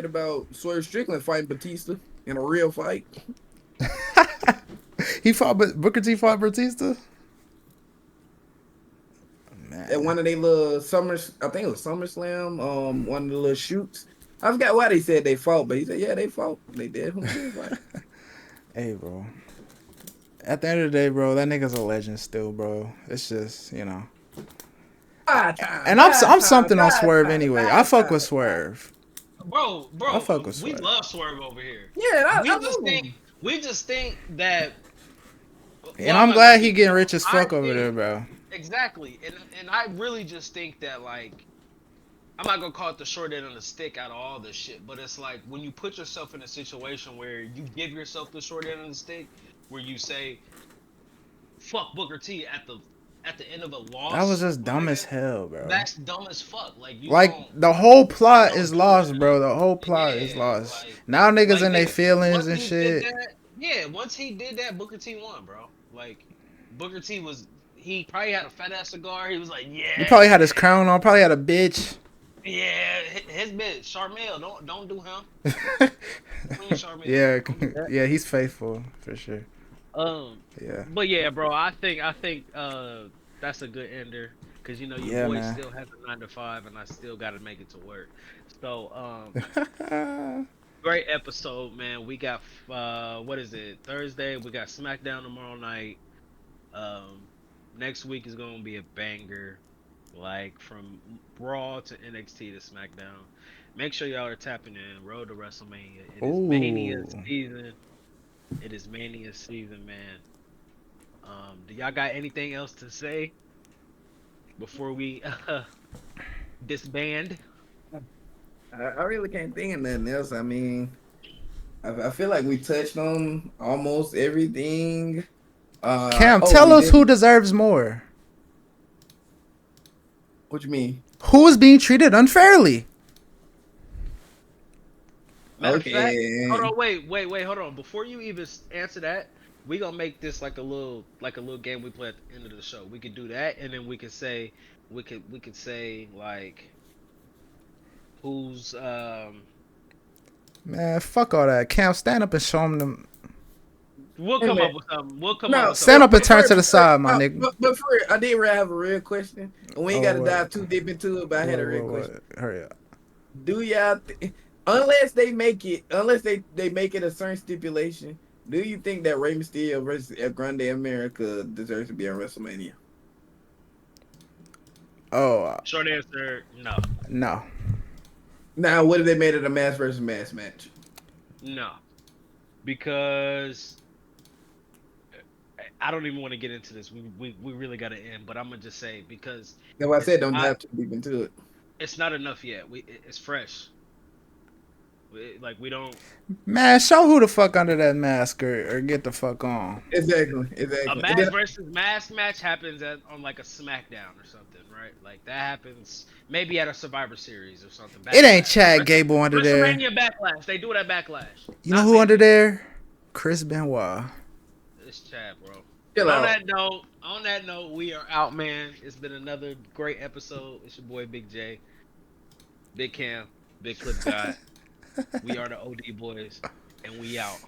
about Swerve Strickland fighting Batista in a real fight. Booker T fought Batista. Man. At one of their little I think it was SummerSlam, one of the little shoots. I forgot why they said they fought, but he said, yeah, they fought. They did. Hey, bro. At the end of the day, bro, that nigga's a legend still, bro. It's just, And I'm something on Swerve anyway. I fuck with Swerve. Bro, I fuck with we Swerve. love Swerve over here. Yeah, we just think that. And I'm glad he getting rich as fuck over there, bro. Exactly, and I really just think that, like, I'm not gonna call it the short end of the stick out of all this shit, but it's like when you put yourself in a situation where you give yourself the short end of the stick, where you say, "Fuck Booker T" at the end of a loss. That was just dumb as hell, bro. That's dumb as fuck. Like, the whole plot is lost, bro. The whole plot is lost. Like, now niggas in their feelings and shit. Once he did that, Booker T won, bro. Like, Booker T he probably had a fat ass cigar. He was like, yeah. He probably had his crown on. Probably had a bitch. Yeah, his bitch, Charmel. Don't do him. Yeah, he's faithful for sure. Yeah. But yeah, bro, I think that's a good ender, because your boy man. still has a 9 to 5, and I still got to make it to work. So great episode, man. We got what is it? Thursday. We got SmackDown tomorrow night. Next week is gonna be a banger, like from Raw to NXT to SmackDown. Make sure y'all are tapping in. Road to WrestleMania. It is Mania Ooh. season. It is Mania season, man. Do y'all got anything else to say before we disband? I really can't think of nothing else. I mean, I feel like we touched on almost everything. Cam, Oh, tell we us who didn't. deserves more. What you mean? Who is being treated unfairly? Matter of fact, hold Okay. on, wait, hold on. Before you even answer that, we gonna make this like a little game we play at the end of the show. We could do that, and then we could say like who's Man, fuck all that. Cam, stand up and show them. we'll Hey, come man. up with something. We'll come up No, with something. Stand up and turn to the for real, side, my no, nigga. but for real, I did really have a real question, and we ain't got to Oh, dive what? too deep into it. But I had a real What? question. Hurry up. Do y'all, unless they make it, unless they make it a certain stipulation, do you think that Rey Mysterio versus El Grande America deserves to be on WrestleMania? Oh, Short answer, no, no. Now, what if they made it a mass versus mass match? no, because I don't even want to get into this. We really got to end, but I'm gonna just say because That's why I it's said don't not dive too deep into it. it's not enough yet. It's fresh. Like we don't. Man, show who the fuck under that mask or get the fuck on. Exactly, A exactly. And mass then, versus mass match happens on like a SmackDown or something, right? Like that happens maybe at a Survivor Series or something. It ain't Backlash. Chad Gable under there. WrestleMania Backlash. They do it at Backlash. You know Not who under Mania. there? Chris Benoit. It's Chad, bro. chill But out. on that note, we are out, man. It's been another great episode. It's your boy Big J, Big Cam, Big Clip God. We are the OD boys, and we out.